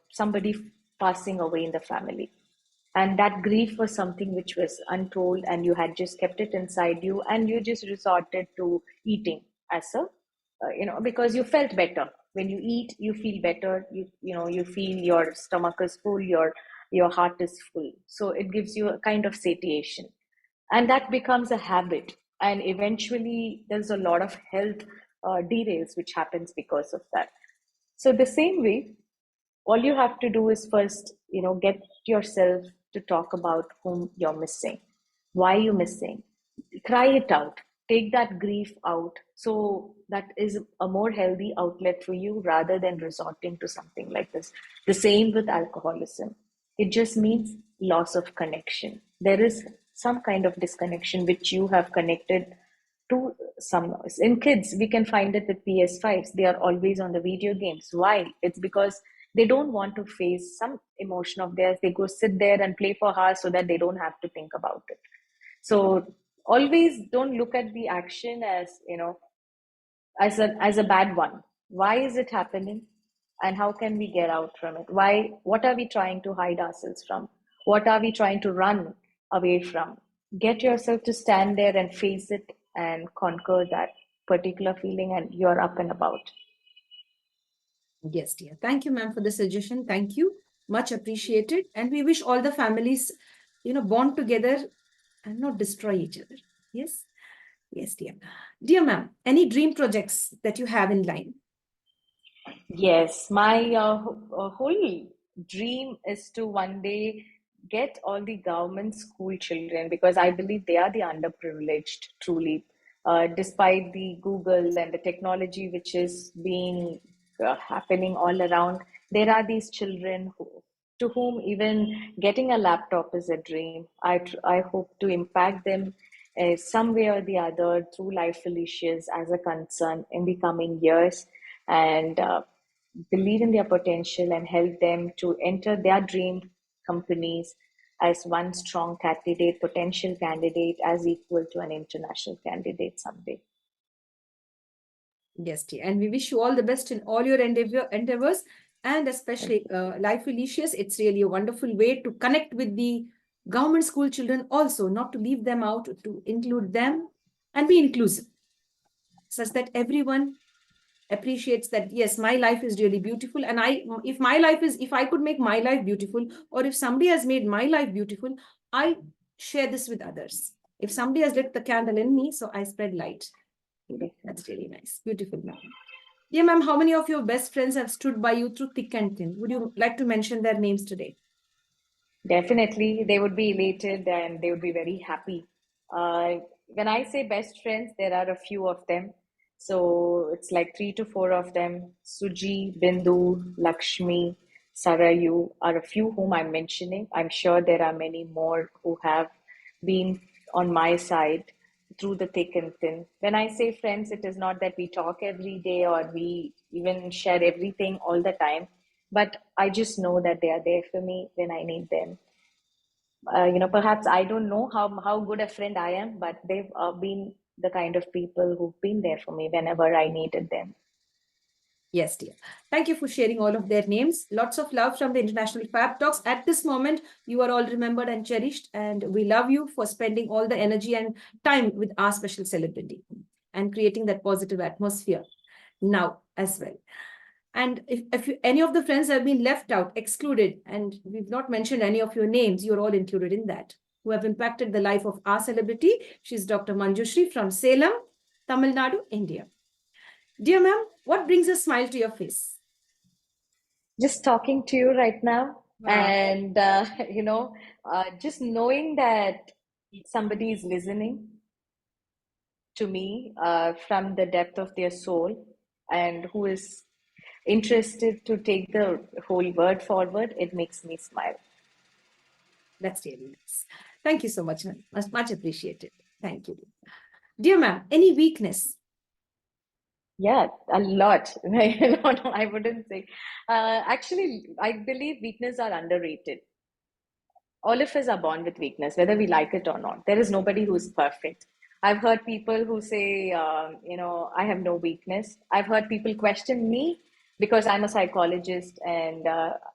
somebody passing away in the family, and that grief was something which was untold, and you had just kept it inside you, and you just resorted to eating as a because you felt better. When you eat, you feel better. You feel your stomach is full, your heart is full, so it gives you a kind of satiation, and that becomes a habit, and eventually there's a lot of health derails which happens because of that. So the same way, all you have to do is first get yourself to talk about whom you're missing, why you're missing, cry it out, take that grief out, so that is a more healthy outlet for you rather than resorting to something like this. The same with alcoholism. It just means loss of connection. There is some kind of disconnection which you have connected to some. In kids we can find it with PS5s. They are always on the video games. Why? It's because they don't want to face some emotion of theirs. They go sit there and play for hours so that they don't have to think about it. So always don't look at the action as as a bad one. Why is it happening, and how can we get out from it? Why? What are we trying to hide ourselves from? What are we trying to run away from? Get yourself to stand there and face it and conquer that particular feeling, and you're up and about. Yes, dear. Thank you, ma'am, for the suggestion. Thank you. Much appreciated. And we wish all the families, bond together and not destroy each other. Yes. Yes, dear. Dear ma'am, any dream projects that you have in line? Yes, my whole dream is to one day get all the government school children, because I believe they are the underprivileged, truly. Despite the Google and the technology which is being happening all around. There are these children to whom even getting a laptop is a dream. I hope to impact them some way or the other through Life Felicious as a concern in the coming years, and believe in their potential and help them to enter their dream companies as one strong candidate, potential candidate, as equal to an international candidate someday. Yes, dear. And we wish you all the best in all your endeavors, and especially Life Felicious. It's really a wonderful way to connect with the government school children also, not to leave them out, to include them and be inclusive, such that everyone appreciates that, yes, my life is really beautiful. And if I could make my life beautiful, or if somebody has made my life beautiful, I share this with others. If somebody has lit the candle in me, so I spread light. That's really nice. Beautiful, ma'am. Yeah, ma'am, how many of your best friends have stood by you through thick and thin? Would you like to mention their names today? Definitely, they would be elated and they would be very happy. When I say best friends, there are a few of them. So it's like three to four of them. Suji, Bindu, Lakshmi, Sarayu are a few whom I'm mentioning. I'm sure there are many more who have been on my side through the thick and thin. When I say friends, it is not that we talk every day or we even share everything all the time, but I just know that they are there for me when I need them. Perhaps I don't know how good a friend I am, but they've been the kind of people who've been there for me whenever I needed them. Yes, dear. Thank you for sharing all of their names. Lots of love from the International Fab Talks. At this moment, you are all remembered and cherished, and we love you for spending all the energy and time with our special celebrity and creating that positive atmosphere now as well. And if any of the friends have been left out, excluded, and we've not mentioned any of your names, you're all included in that, who have impacted the life of our celebrity. She's Dr. Manjushri from Salem, Tamil Nadu, India. Dear ma'am, what brings a smile to your face? Just talking to you right now, Wow. and just knowing that somebody is listening to me from the depth of their soul and who is interested to take the whole word forward, it makes me smile. That's really nice. Thank you so much, ma'am. Much appreciated. Thank you. Dear ma'am, any weakness? Yeah, a lot. No, no, I wouldn't say. Actually, I believe weakness are underrated. All of us are born with weakness, whether we like it or not. There is nobody who's perfect. I've heard people who say, I have no weakness. I've heard people question me because I'm a psychologist and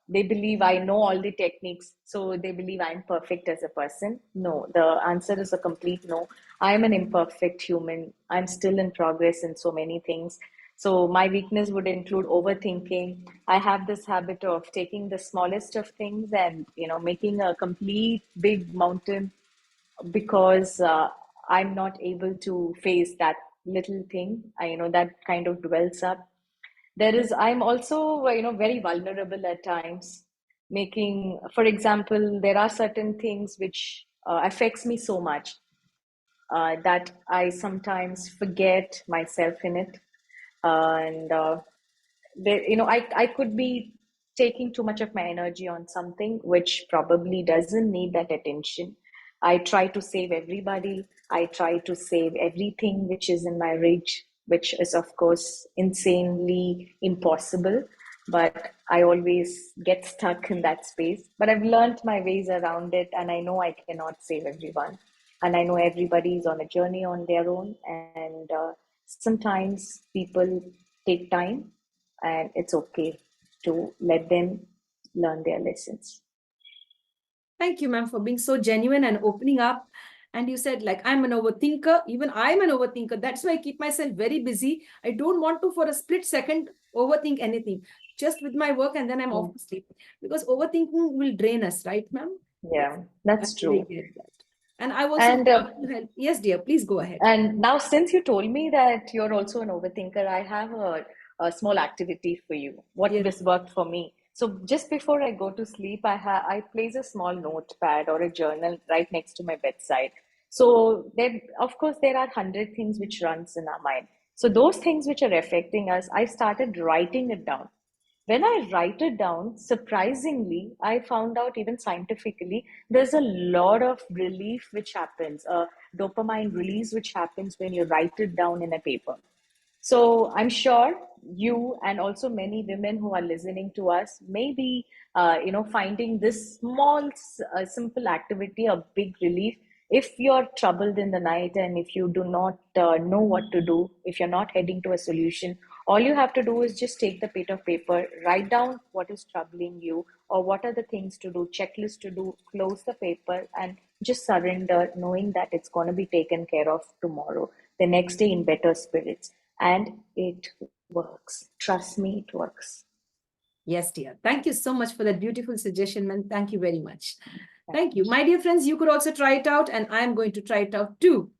they believe I know all the techniques. So they believe I'm perfect as a person. No, the answer is a complete no. I'm an imperfect human. I'm still in progress in so many things. So my weakness would include overthinking. I have this habit of taking the smallest of things and making a complete big mountain because I'm not able to face that little thing. That kind of dwells up. I'm also very vulnerable at times. For example, there are certain things which affects me so much that I sometimes forget myself in it, and I could be taking too much of my energy on something which probably doesn't need that attention. I try to save everybody. I try to save everything which is in my reach, which is of course insanely impossible, but I always get stuck in that space. But I've learned my ways around it, and I know I cannot save everyone, and I know everybody is on a journey on their own, and sometimes people take time, and it's okay to let them learn their lessons. Thank you, ma'am, for being so genuine and opening up. And you said, like, I'm an overthinker. Even I'm an overthinker. That's why I keep myself very busy. I don't want to, for a split second, overthink anything. Just with my work, and then I'm off to sleep. Because overthinking will drain us, right, ma'am? Yes. Yeah, that's I really true. get that. And I also And would love to help. Yes, dear, please go ahead. and now, since you told me that you're also an overthinker, I have a small activity for you. What Yes. this worked for me. So just before I go to sleep, I place a small notepad or a journal right next to my bedside. So there, of course, there are 100 things which runs in our mind. So those things which are affecting us, I started writing it down. When I write it down, surprisingly, I found out even scientifically, there's a lot of relief which happens, dopamine release which happens when you write it down in a paper. So I'm sure you and also many women who are listening to us may be, finding this small, simple activity a big relief. If you're troubled in the night and if you do not know what to do, if you're not heading to a solution, all you have to do is just take the bit of paper, write down what is troubling you or what are the things to do, checklist to do, close the paper and just surrender, knowing that it's going to be taken care of tomorrow, the next day in better spirits. And it works. Trust me, it works. Yes, dear. Thank you so much for that beautiful suggestion, man. Thank you very much. Thank you. My dear friends, you could also try it out, and I am going to try it out too.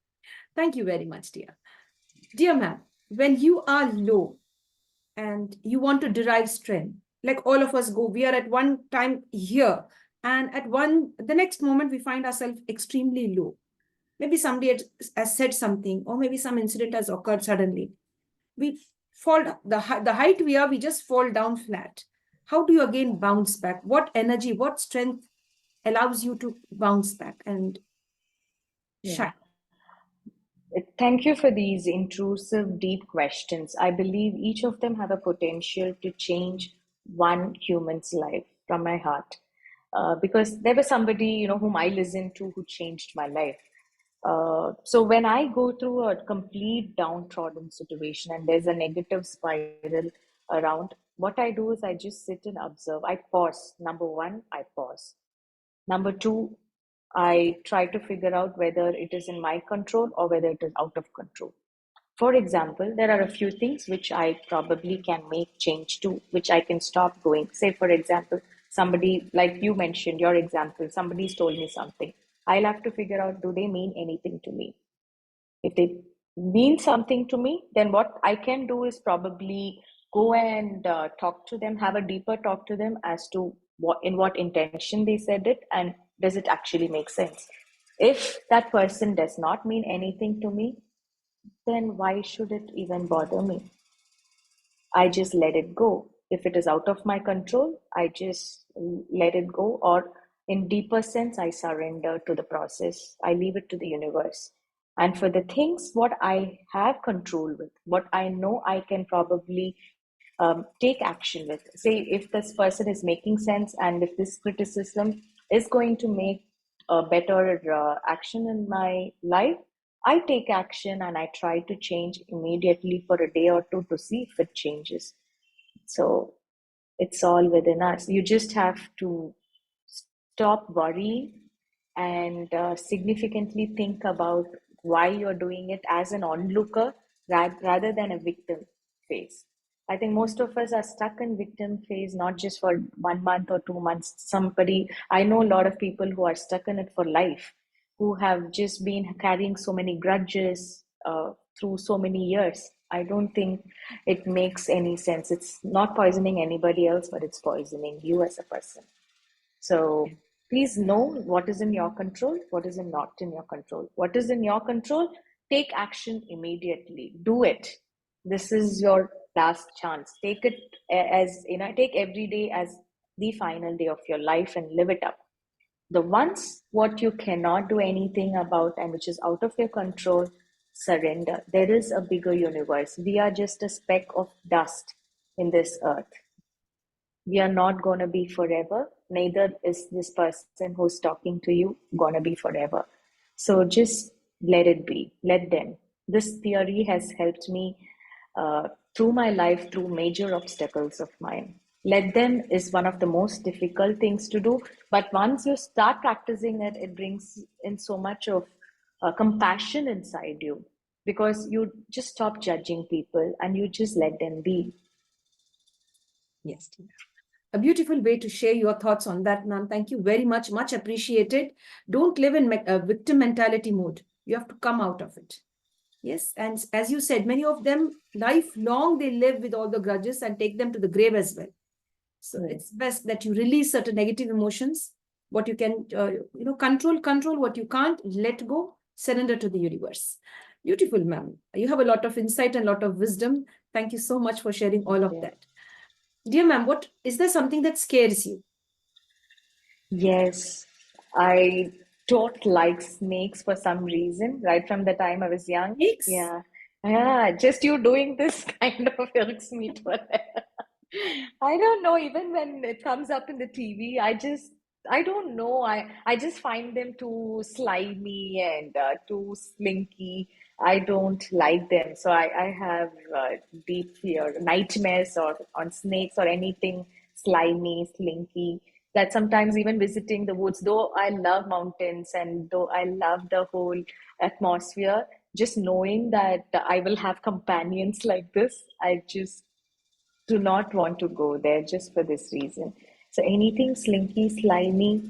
Thank you very much, dear. Dear ma'am, when you are low and you want to derive strength, like all of us go, we are at one time here, and the next moment, we find ourselves extremely low. Maybe somebody has said something, or maybe some incident has occurred suddenly. We fall, the height we are, we just fall down flat. How do you again bounce back? What energy, what strength allows you to bounce back and shine? Thank you for these intrusive, deep questions. I believe each of them have a potential to change one human's life from my heart. Because there was somebody, whom I listened to who changed my life. So when I go through a complete downtrodden situation and there's a negative spiral around, what I do is I just sit and observe. I pause. Number one, I pause. Number two, I try to figure out whether it is in my control or whether it is out of control. For example, there are a few things which I probably can make change to, which I can stop doing. Say, for example, somebody, like you mentioned, your example, somebody's told me something. I'll have to figure out, do they mean anything to me? If they mean something to me, then what I can do is probably go and talk to them, have a deeper talk to them as to what intention they said it and does it actually make sense. If that person does not mean anything to me, then why should it even bother me? I just let it go. If it is out of my control, I just let it go. Or in deeper sense, I surrender to the process. I leave it to the universe. And for the things what I have control with, what I know I can probably take action with. Say if this person is making sense and if this criticism is going to make a better action in my life, I take action and I try to change immediately for a day or two to see if it changes. So it's all within us. You just have to stop worrying and significantly think about why you're doing it as an onlooker rather than a victim phase. I think most of us are stuck in victim phase, not just for 1 month or 2 months. I know a lot of people who are stuck in it for life, who have just been carrying so many grudges through so many years. I don't think it makes any sense. It's not poisoning anybody else, but it's poisoning you as a person. So please know what is in your control, what is not in your control. What is in your control, take action immediately. Do it. This is your last chance. Take it as, take every day as the final day of your life and live it up. The ones what you cannot do anything about and which is out of your control, surrender. There is a bigger universe. We are just a speck of dust in this earth. We are not going to be forever. Neither is this person who's talking to you going to be forever. So just let it be. Let them. This theory has helped me through my life through major obstacles of mine. Let them is one of the most difficult things to do. But once you start practicing it, it brings in so much of compassion inside you because you just stop judging people and you just let them be. Yes, dear. A beautiful way to share your thoughts on that, ma'am. Thank you very much. Much appreciated. Don't live in victim mentality mode. You have to come out of it. Yes. And as you said, many of them lifelong, they live with all the grudges and take them to the grave as well. So it's best that you release certain negative emotions. What you can, control what you can't, let go, surrender to the universe. Beautiful, ma'am. You have a lot of insight and a lot of wisdom. Thank you so much for sharing all of Yeah. that. Dear ma'am, what is there something that scares you? Yes, I don't like snakes for some reason, right from the time I was young. Snakes? Yeah. Yeah, just you doing this kind of irks me to I don't know, even when it comes up in the TV, I don't know. I just find them too slimy and too slinky. I don't like them. So I have deep fear, nightmares or on snakes or anything slimy, slinky. That sometimes even visiting the woods, though I love mountains and though I love the whole atmosphere, just knowing that I will have companions like this, I just do not want to go there just for this reason. So anything slinky, slimy,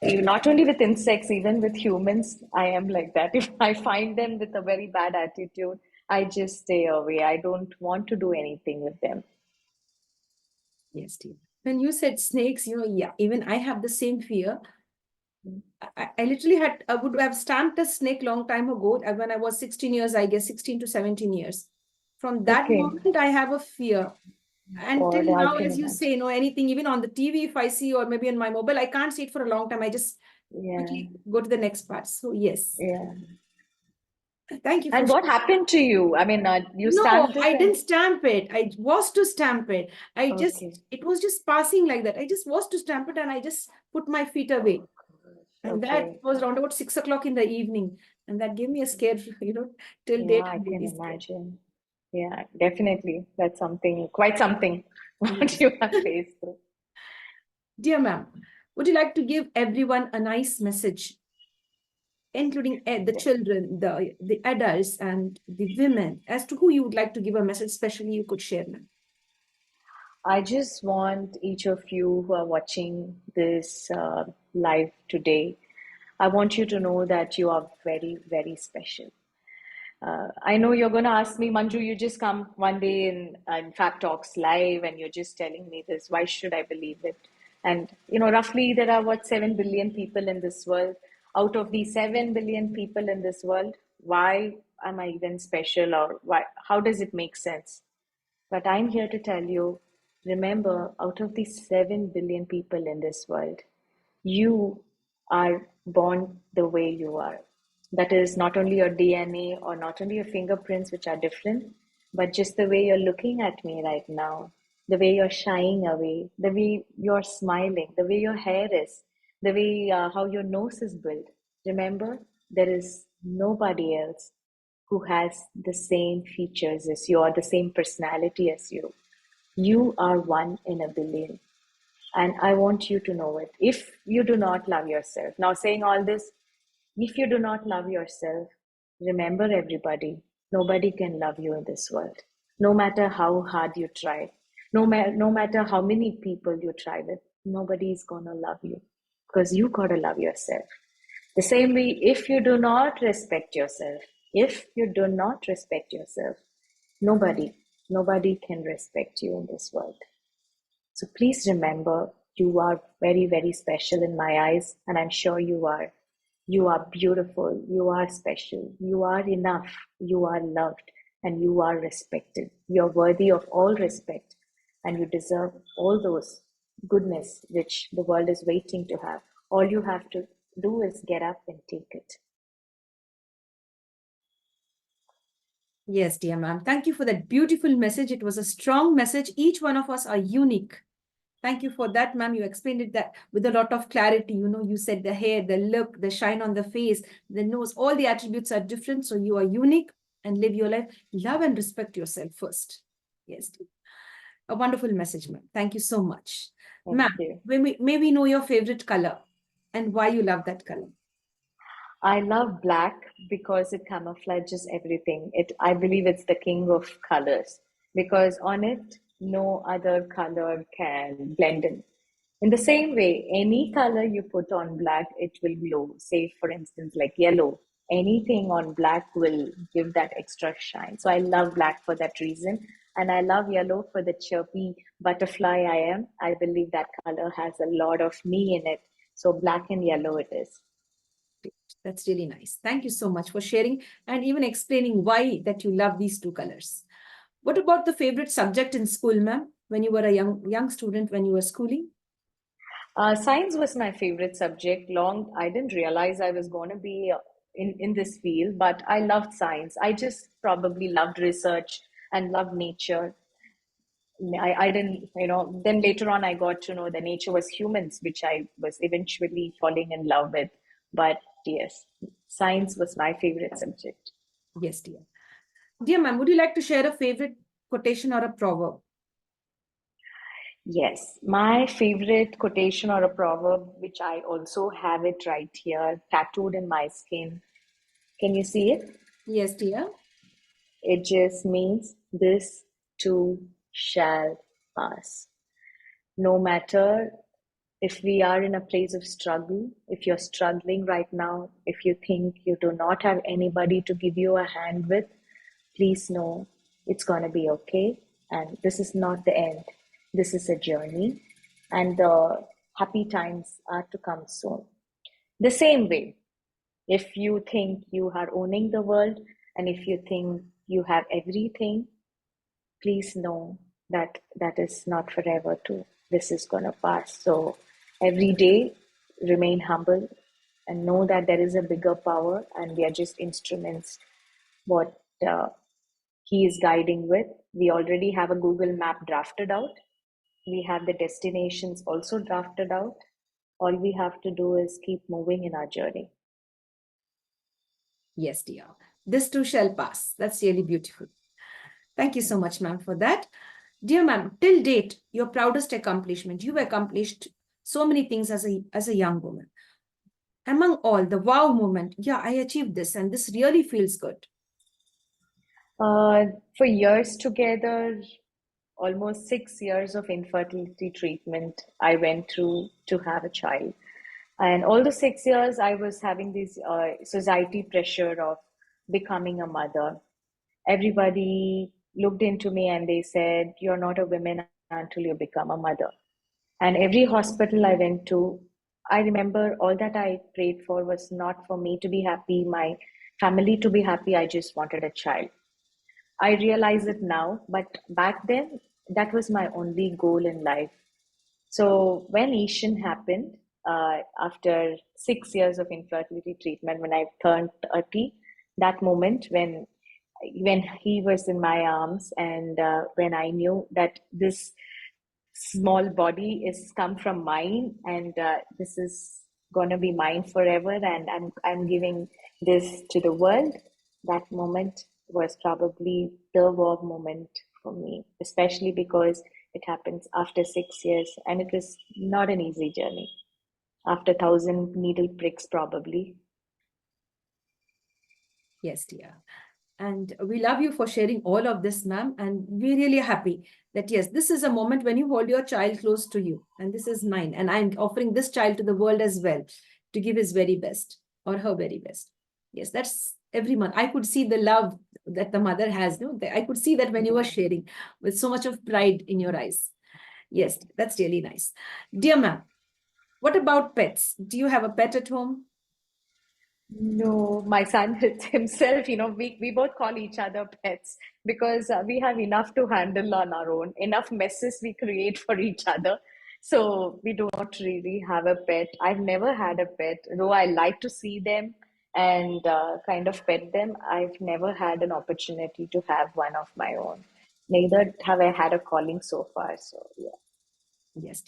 not only with insects, even with humans, I am like that. If I find them with a very bad attitude, I just stay away. I don't want to do anything with them. Yes, dear. When you said snakes, yeah, even I have the same fear. I literally I would have stamped a snake long time ago when I was 16 years, I guess, 16 to 17 years. From that Okay. moment, I have a fear. And till God, I now, can as you imagine. say, anything, even on the TV, if I see, or maybe on my mobile, I can't see it for a long time. I just Yeah, quickly go to the next part. So, yes, yeah. thank you for And what sharing. happened to you? I mean, you No, stamped it I and didn't stamp it. I was to stamp it. okay. It was just passing like that. I just was to stamp it and I just put my feet away. And that Okay. was around about 6 o'clock in the evening. And that gave me a scare, till Yeah, date, I I'm can really scared. imagine. Yeah, definitely. That's something, quite something what Yes. you have faced through. Dear ma'am, would you like to give everyone a nice message, including the children, the adults, and the women, as to who you would like to give a message, especially you could share, ma'am? I just want each of you who are watching this live today, I want you to know that you are very, very special. I know you're going to ask me, Manju, you just come one day in Fab Talks live and you're just telling me this. Why should I believe it? And, roughly there are what, 7 billion people in this world. Out of these 7 billion people in this world, why am I even special or why, how does it make sense? But I'm here to tell you, remember, out of these 7 billion people in this world, you are born the way you are. That is not only your DNA or not only your fingerprints, which are different, but just the way you're looking at me right now, the way you're shying away, the way you're smiling, the way your hair is, the way how your nose is built. Remember, there is nobody else who has the same features as you or the same personality as you. You are one in a billion. And I want you to know it. If you do not love yourself, now saying all this, if you do not love yourself, remember everybody, nobody can love you in this world. No matter how hard you try, no matter how many people you try with, nobody is going to love you because you got to love yourself. The same way, if you do not respect yourself, if you do not respect yourself, nobody, nobody can respect you in this world. So please remember, you are very, very special in my eyes, and I'm sure you are. You are beautiful, you are special, you are enough, you are loved, and you are respected. You're worthy of all respect, and you deserve all those goodness which the world is waiting to have. All you have to do is get up and take it. Yes, dear ma'am. Thank you for that beautiful message. It was a strong message. Each one of us are unique. Thank you for that, ma'am. You explained it that with a lot of clarity. You said the hair, the look, the shine on the face, the nose, all the attributes are different. So you are unique and live your life. Love and respect yourself first. Yes, a wonderful message, ma'am. Thank you so much. Thank Ma'am, you. may we know your favorite color and why you love that color? I love black because it camouflages everything. I believe it's the king of colors because on it, no other color can blend in. In the same way, any color you put on black, it will glow. Say, for instance, like yellow. Anything on black will give that extra shine. So I love black for that reason. And I love yellow for the chirpy butterfly I am. I believe that color has a lot of me in it. So black and yellow it is. That's really nice. Thank you so much for sharing and even explaining why that you love these two colors. What about the favorite subject in school, ma'am, when you were a young student, when you were schooling? Science was my favorite subject. Long, I didn't realize I was going to be in this field, but I loved science. I just probably loved research and loved nature. I didn't, then later on I got to know that nature was humans, which I was eventually falling in love with. But yes, science was my favorite subject. Yes, dear. Dear ma'am, would you like to share a favorite quotation or a proverb? Yes, my favorite quotation or a proverb, which I also have it right here, tattooed in my skin. Can you see it? Yes, dear. It just means this too shall pass. No matter if we are in a place of struggle, if you're struggling right now, if you think you do not have anybody to give you a hand with, please know it's going to be okay. And this is not the end. This is a journey, and the happy times are to come soon. The same way, if you think you are owning the world and if you think you have everything, please know that that is not forever too. This is going to pass. So every day, remain humble and know that there is a bigger power and we are just instruments what he is guiding with. We already have a Google map drafted out. We have the destinations also drafted out. All we have to do is keep moving in our journey. Yes, dear. This too shall pass. That's really beautiful. Thank you so much, ma'am, for that. Dear ma'am, till date, your proudest accomplishment. You've accomplished so many things as a young woman. Among all, the wow moment. Yeah, I achieved this, and this really feels good. Uh, for years together, almost 6 years of infertility treatment I went through to have a child. And all the 6 years, I was having this society pressure of becoming a mother. Everybody looked into me and they said, "You're not a woman until you become a mother." And every hospital I went to, I remember all that I prayed for was not for me to be happy, my family to be happy. I just wanted a child. I realize it now, but back then, that was my only goal in life. So when Asian happened, after 6 years of infertility treatment, when I turned 30, that moment when he was in my arms and when I knew that this small body is come from mine and this is gonna be mine forever, and I'm giving this to the world. That moment was probably the wow moment for me, especially because it happens after 6 years and it was not an easy journey. After 1,000 needle pricks, probably. Yes, dear. And we love you for sharing all of this, ma'am. And we're really happy that, yes, this is a moment when you hold your child close to you. And this is mine. And I'm offering this child to the world as well to give his very best or her very best. Yes, that's everyone. I could see the love that the mother has. No? I could see that when you were sharing with so much of pride in your eyes. Yes, that's really nice. Dear ma'am, what about pets? Do you have a pet at home? No, my son himself, we both call each other pets because we have enough to handle on our own, enough messes we create for each other. So we do not really have a pet. I've never had a pet, though I like to see them and kind of pet them. I've never had an opportunity to have one of my own. Neither have I had a calling so far. So yeah. Yes.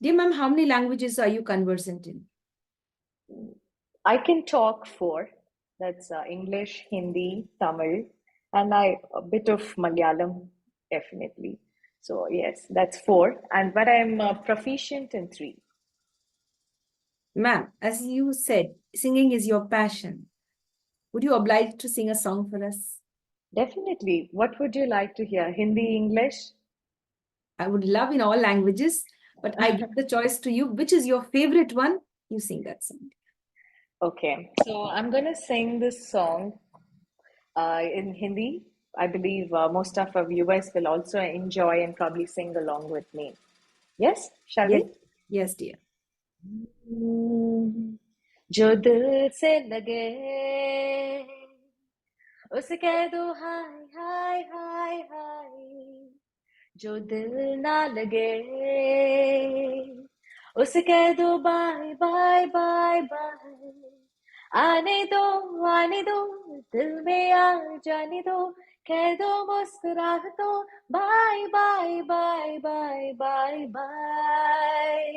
Dear ma'am, how many languages are you conversant in? I can talk four. That's English, Hindi, Tamil, and a bit of Malayalam, definitely. So yes, that's four. And but I'm proficient in three. Ma'am, as you said, singing is your passion. Would you oblige to sing a song for us? Definitely. What would you like to hear? Hindi, English? I would love in all languages, but I give the choice to you. Which is your favorite one? You sing that song. Okay. So I'm gonna sing this song in Hindi. I believe most of our viewers will also enjoy and probably sing along with me. Yes, shall Yes, we? yes, dear. जो दिल से लगे उसे कह दो हाय हाय हाय हाय, जो दिल ना लगे उसे कह दो बाय बाय बाय बाय, आने दो दिल में आ जाने दो, कह दो मुस्कुरा दो bye bye bye bye bye bye.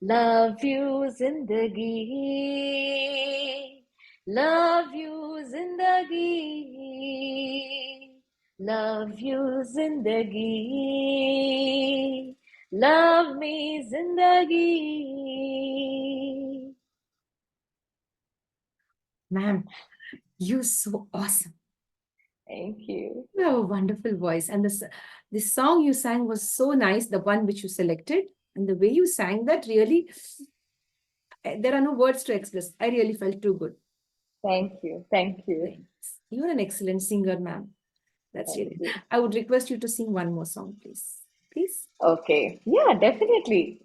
Love you जिंदगी, लव यू जिंदगी, लव यू जिंदगी, लव मी जिंदगी। Ma'am, you're so awesome. Thank you. You have a wonderful voice. And this song you sang was so nice, the one which you selected. And the way you sang that really, there are no words to express. I really felt too good. Thank you. Thank you. Thanks. You're an excellent singer, ma'am. That's Thank really. you. I would request you to sing one more song, please. Please. Okay. Yeah, definitely.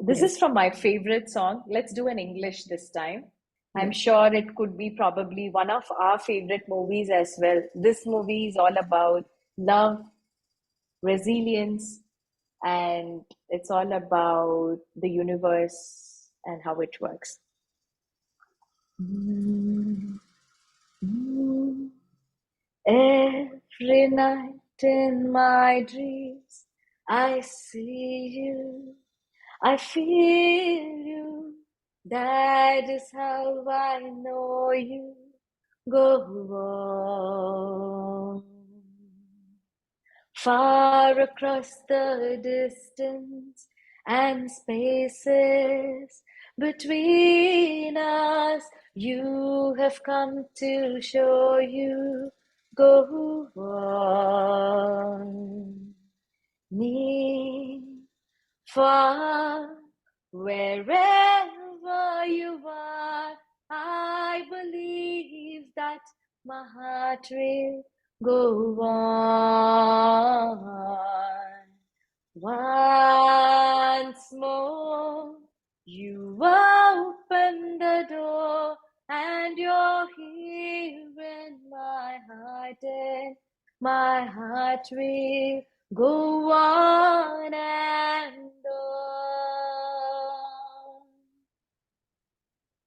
This Yes. is from my favorite song. Let's do an English this time. I'm Yes. sure it could be probably one of our favorite movies as well. This movie is all about love, resilience, and it's all about the universe and how it works. Every night in my dreams, I see you, I feel you. That is how I know you. Go on. Far across the distance and spaces between us, you have come to show you. Go on. Near, far, wherever you are, I believe that my heart will go on. Once more, you open the door, and you're here in my heart, and my heart will go on and on.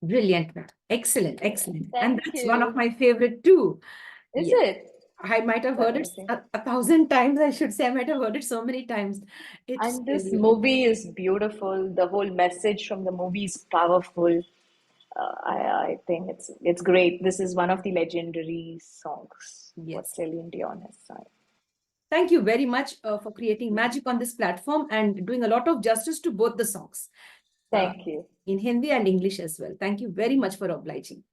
Brilliant, ma'am. Excellent, excellent. And Thank that's one of you. my favorite too. Is Yes. it? I might have heard it Amazing. a thousand times, I should say. I might have heard it so many times. It's And this really, movie is beautiful. The whole message from the movie is powerful. I think it's great. This is one of the legendary songs what yes. Celine Dion has sung. Thank you very much for creating magic on this platform and doing a lot of justice to both the songs Thank you. in Hindi and English as well. Thank you very much for obliging.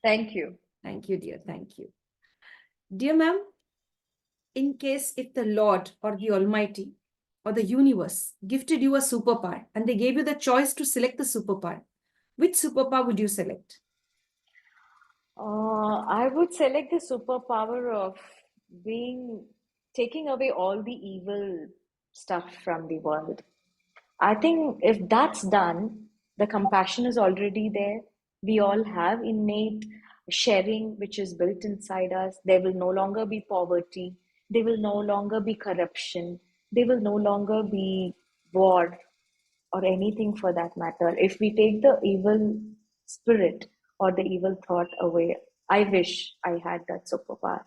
Thank you. Thank you, dear. Thank you. Dear ma'am, in case if the Lord or the Almighty or the universe gifted you a superpower and they gave you the choice to select the superpower, which superpower would you select? I would select the superpower of being taking away all the evil stuff from the world. I think if that's done, the compassion is already there. We all have innate sharing which is built inside us. There will no longer be poverty. There will no longer be corruption. There will no longer be war or anything for that matter. If we take the evil spirit or the evil thought away, I wish I had that superpower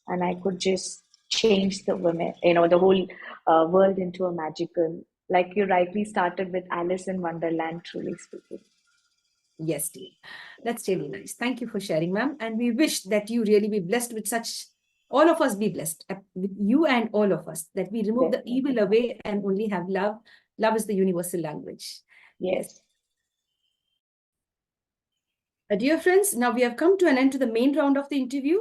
and I could just change the women, the whole world into a magical, like you rightly started with Alice in Wonderland, truly speaking. Yes, dear. That's really nice. Thank you for sharing, ma'am. And we wish that you really be blessed with such, all of us be blessed with you and all of us, that we remove the evil Definitely. away and only have love. Love is the universal language. Yes. Yes. Dear friends, now we have come to an end to the main round of the interview.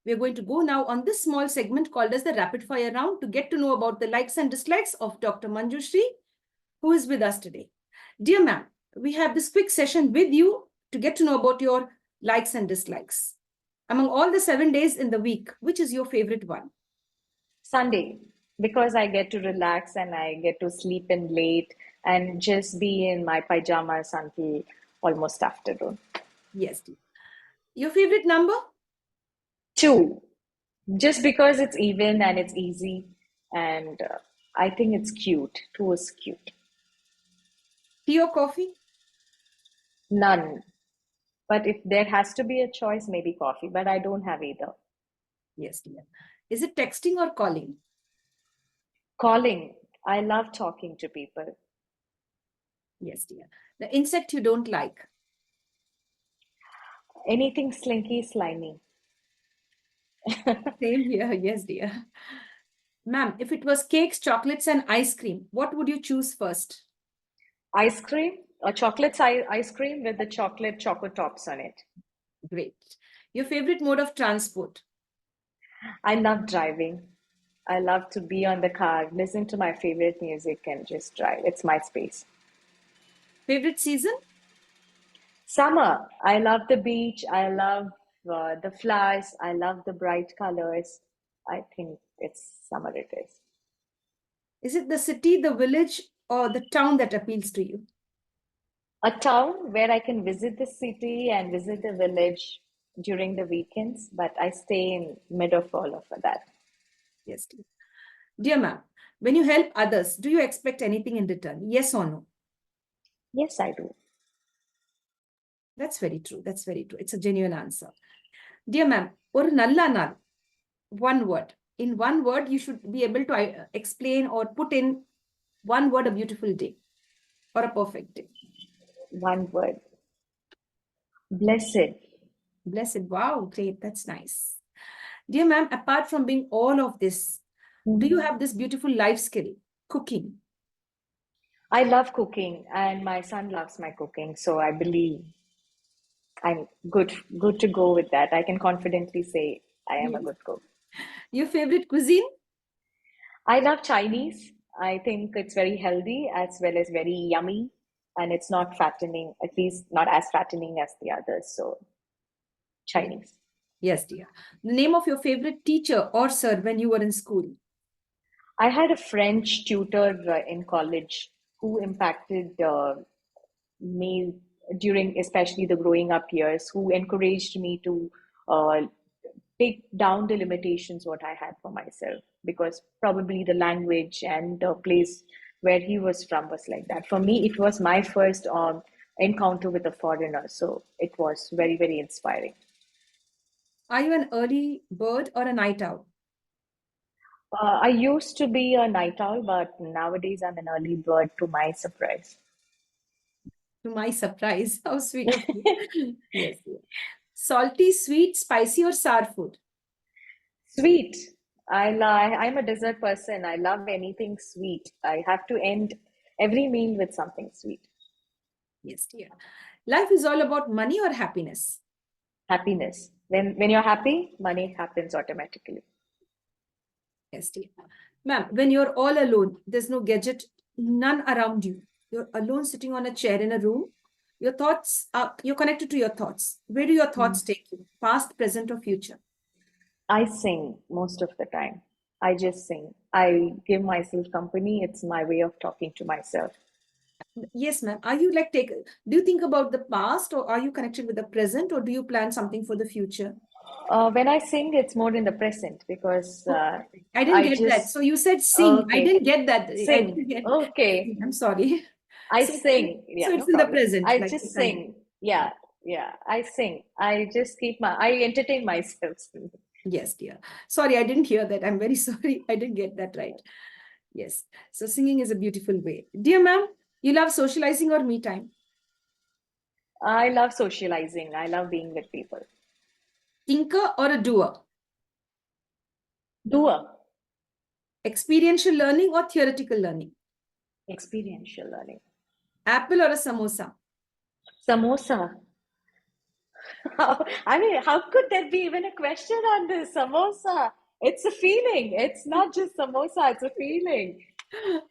We are going to go now on this small segment called as the rapid fire round to get to know about the likes and dislikes of Dr. Manjushri, who is with us today. Dear ma'am, we have this quick session with you to get to know about your likes and dislikes. Among all the 7 days in the week, which is your favorite one? Sunday, because I get to relax and I get to sleep in late and just be in my pajamas until almost afternoon. Yes, dear. Your favorite number? 2, just because it's even and it's easy, and I think it's cute. 2 is cute. Tea or coffee? None. But if there has to be a choice, maybe coffee, but I don't have either. Yes, dear. Is it texting or calling? Calling. I love talking to people. Yes, dear. The insect you don't like? Anything slinky, slimy. Same here. Yes, dear. Ma'am, if it was cakes, chocolates, and ice cream, what would you choose first? Ice cream, a ice cream with the choco tops on it. Great. Your favorite mode of transport? I love driving. I love to be on the car, listen to my favorite music, and just drive. It's my space. Favorite season? Summer. I love the beach. I love the flowers. I love the bright colors. I think it's summer it is. Is it the city, the village, or the town that appeals to you? A town where I can visit the city and visit the village during the weekends, but I stay in mid of all of that. Yes, dear. Dear ma'am, when you help others, do you expect anything in return? Yes or no? Yes, I do. That's very true. That's very true. It's a genuine answer. Dear ma'am, ஒரு நல்ல நாள், one word. In one word, you should be able to explain or put in one word a beautiful day or a perfect day. One word. Blessed. Blessed. Wow, great. That's nice. Dear ma'am, apart from being all of this, do you have this beautiful life skill, cooking? I love cooking, and my son loves my cooking, so I believe I'm good to go with that. I can confidently say I am a Yes. good cook. Your favorite cuisine? I love Chinese. I think it's very healthy as well as very yummy, and it's not fattening, at least not as fattening as the others. So, Yes. Chinese. Yes, dear. The name of your favorite teacher or sir when you were in school? I had a French tutor in college who impacted me during especially the growing up years, who encouraged me to uh, take down the limitations what I had for myself, because probably the language and the place where he was from was like that. For me, it was my first encounter with a foreigner, so it was very, very inspiring. Are you an early bird or a night owl? I used to be a night owl, but nowadays I'm an early bird to my surprise. To my surprise. How sweet of you. Yes, dear. Salty, sweet, spicy, or sour food? Sweet. I'm a dessert person. I love anything sweet. I have to end every meal with something sweet. Yes, dear. Life is all about money or happiness? Happiness. When you're happy, money happens automatically. Yes, dear. Ma'am, when you're all alone, there's no gadget, none around you. You're alone sitting on a chair in a room. Your thoughts are, you're connected to your thoughts. Where do your Mm. thoughts take you? Past, present, or future? I sing most of the time. I just sing. I give myself company. It's my way of talking to myself. Yes, ma'am. Are you like do you think about the past or are you connected with the present or do you plan something for the future? When I sing, it's more in the present because Oh, I didn't I get that. just, So you said sing. I okay, didn't get that. I sing. didn't get. Okay. I'm sorry. I So, sing. so Yeah, no it's in the problem. present, I like just the time. sing. Yeah, yeah. I sing. I entertain myself singing. Yes, dear. Sorry, I didn't hear that. I'm very sorry. I didn't get that right. Yes. So singing is a beautiful way. Dear ma'am, you love socializing or me time? I love socializing. I love being with people. Thinker or a doer? Doer. Experiential learning or theoretical learning? Experiential learning. Apple or a samosa? Samosa. How could there be even a question on this? Samosa. It's a feeling. It's not just samosa, it's a feeling.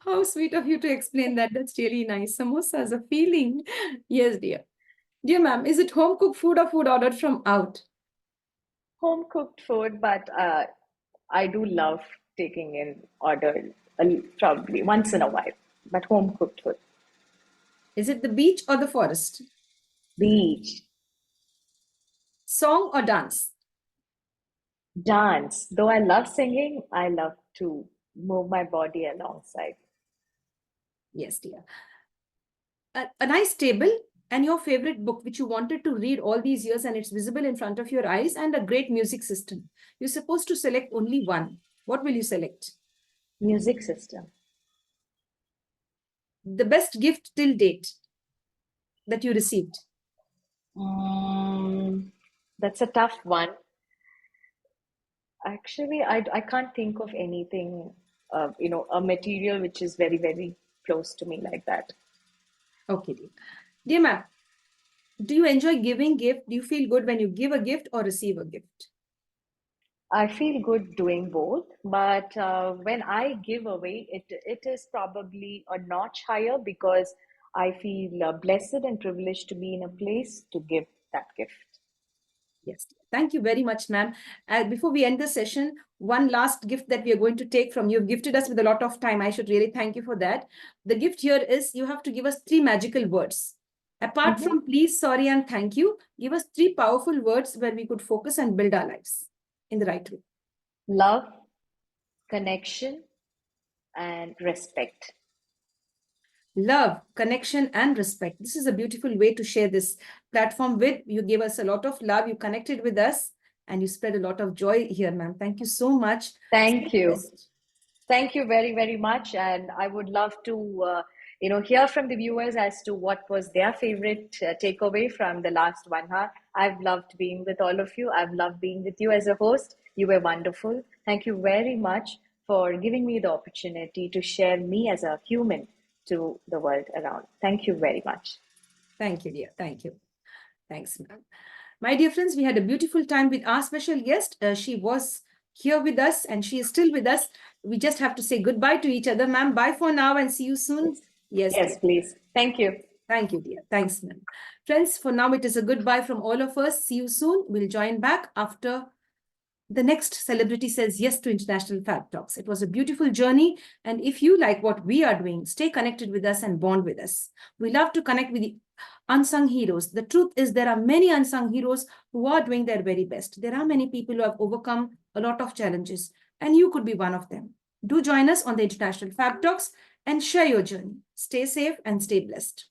How sweet of you to explain that. That's really nice. Samosa is a feeling. Yes, dear. Dear ma'am, is it home cooked food or food ordered from out? Home cooked food, but I do love taking in order probably once in a while, but home cooked food. Is it the beach or the forest? Beach. Song or dance? Dance. Though I love singing, I love to move my body alongside. Yes, dear. A nice table and your favorite book, which you wanted to read all these years and it's visible in front of your eyes, and a great music system. You're supposed to select only one. What will you select? Music system. The best gift till date that you received. Mm, that's a tough one. Actually, I can't think of anything, a material which is very, very close to me like that. Okay, dear. Dear ma'am, do you enjoy giving gift? Do you feel good when you give a gift or receive a gift? I feel good doing both, but when I give away, it is probably a notch higher because I feel blessed and privileged to be in a place to give that gift. Yes. Thank you very much, ma'am. Before we end the session, one last gift that we are going to take from you. You've gifted us with a lot of time. I should really thank you for that. The gift here is you have to give us 3 magical words. Apart Mhm. from please, sorry, and thank you, give us 3 powerful words where we could focus and build our lives in the right way. Love, connection, and respect. Love, connection, and respect. This is a beautiful way to share this platform with. You gave us a lot of love. You connected with us and you spread a lot of joy here, ma'am. Thank you so much. Stay Thank you. blessed. Thank you very, very much. And I would love to, hear from the viewers as to what was their favorite takeaway from the last 1 hour. I've loved being with all of you. I've loved being with you as a host. You were wonderful. Thank you very much for giving me the opportunity to share me as a human to the world around. Thank you very much. Thank you, dear. Thank you. Thanks, ma'am. My dear friends, we had a beautiful time with our special guest. She was here with us and she is still with us. We just have to say goodbye to each other, ma'am. Bye for now and see you soon. Yes, Yes, dear. yes, please. Thank you. Thank you, dear. Thanks, ma'am. Friends, for now, it is a goodbye from all of us. See you soon. We'll join back after the next celebrity says yes to International Fab Talks. It was a beautiful journey. And if you like what we are doing, stay connected with us and bond with us. We love to connect with the unsung heroes. The truth is there are many unsung heroes who are doing their very best. There are many people who have overcome a lot of challenges, and you could be one of them. Do join us on the International Fab Talks and share your journey. Stay safe and stay blessed.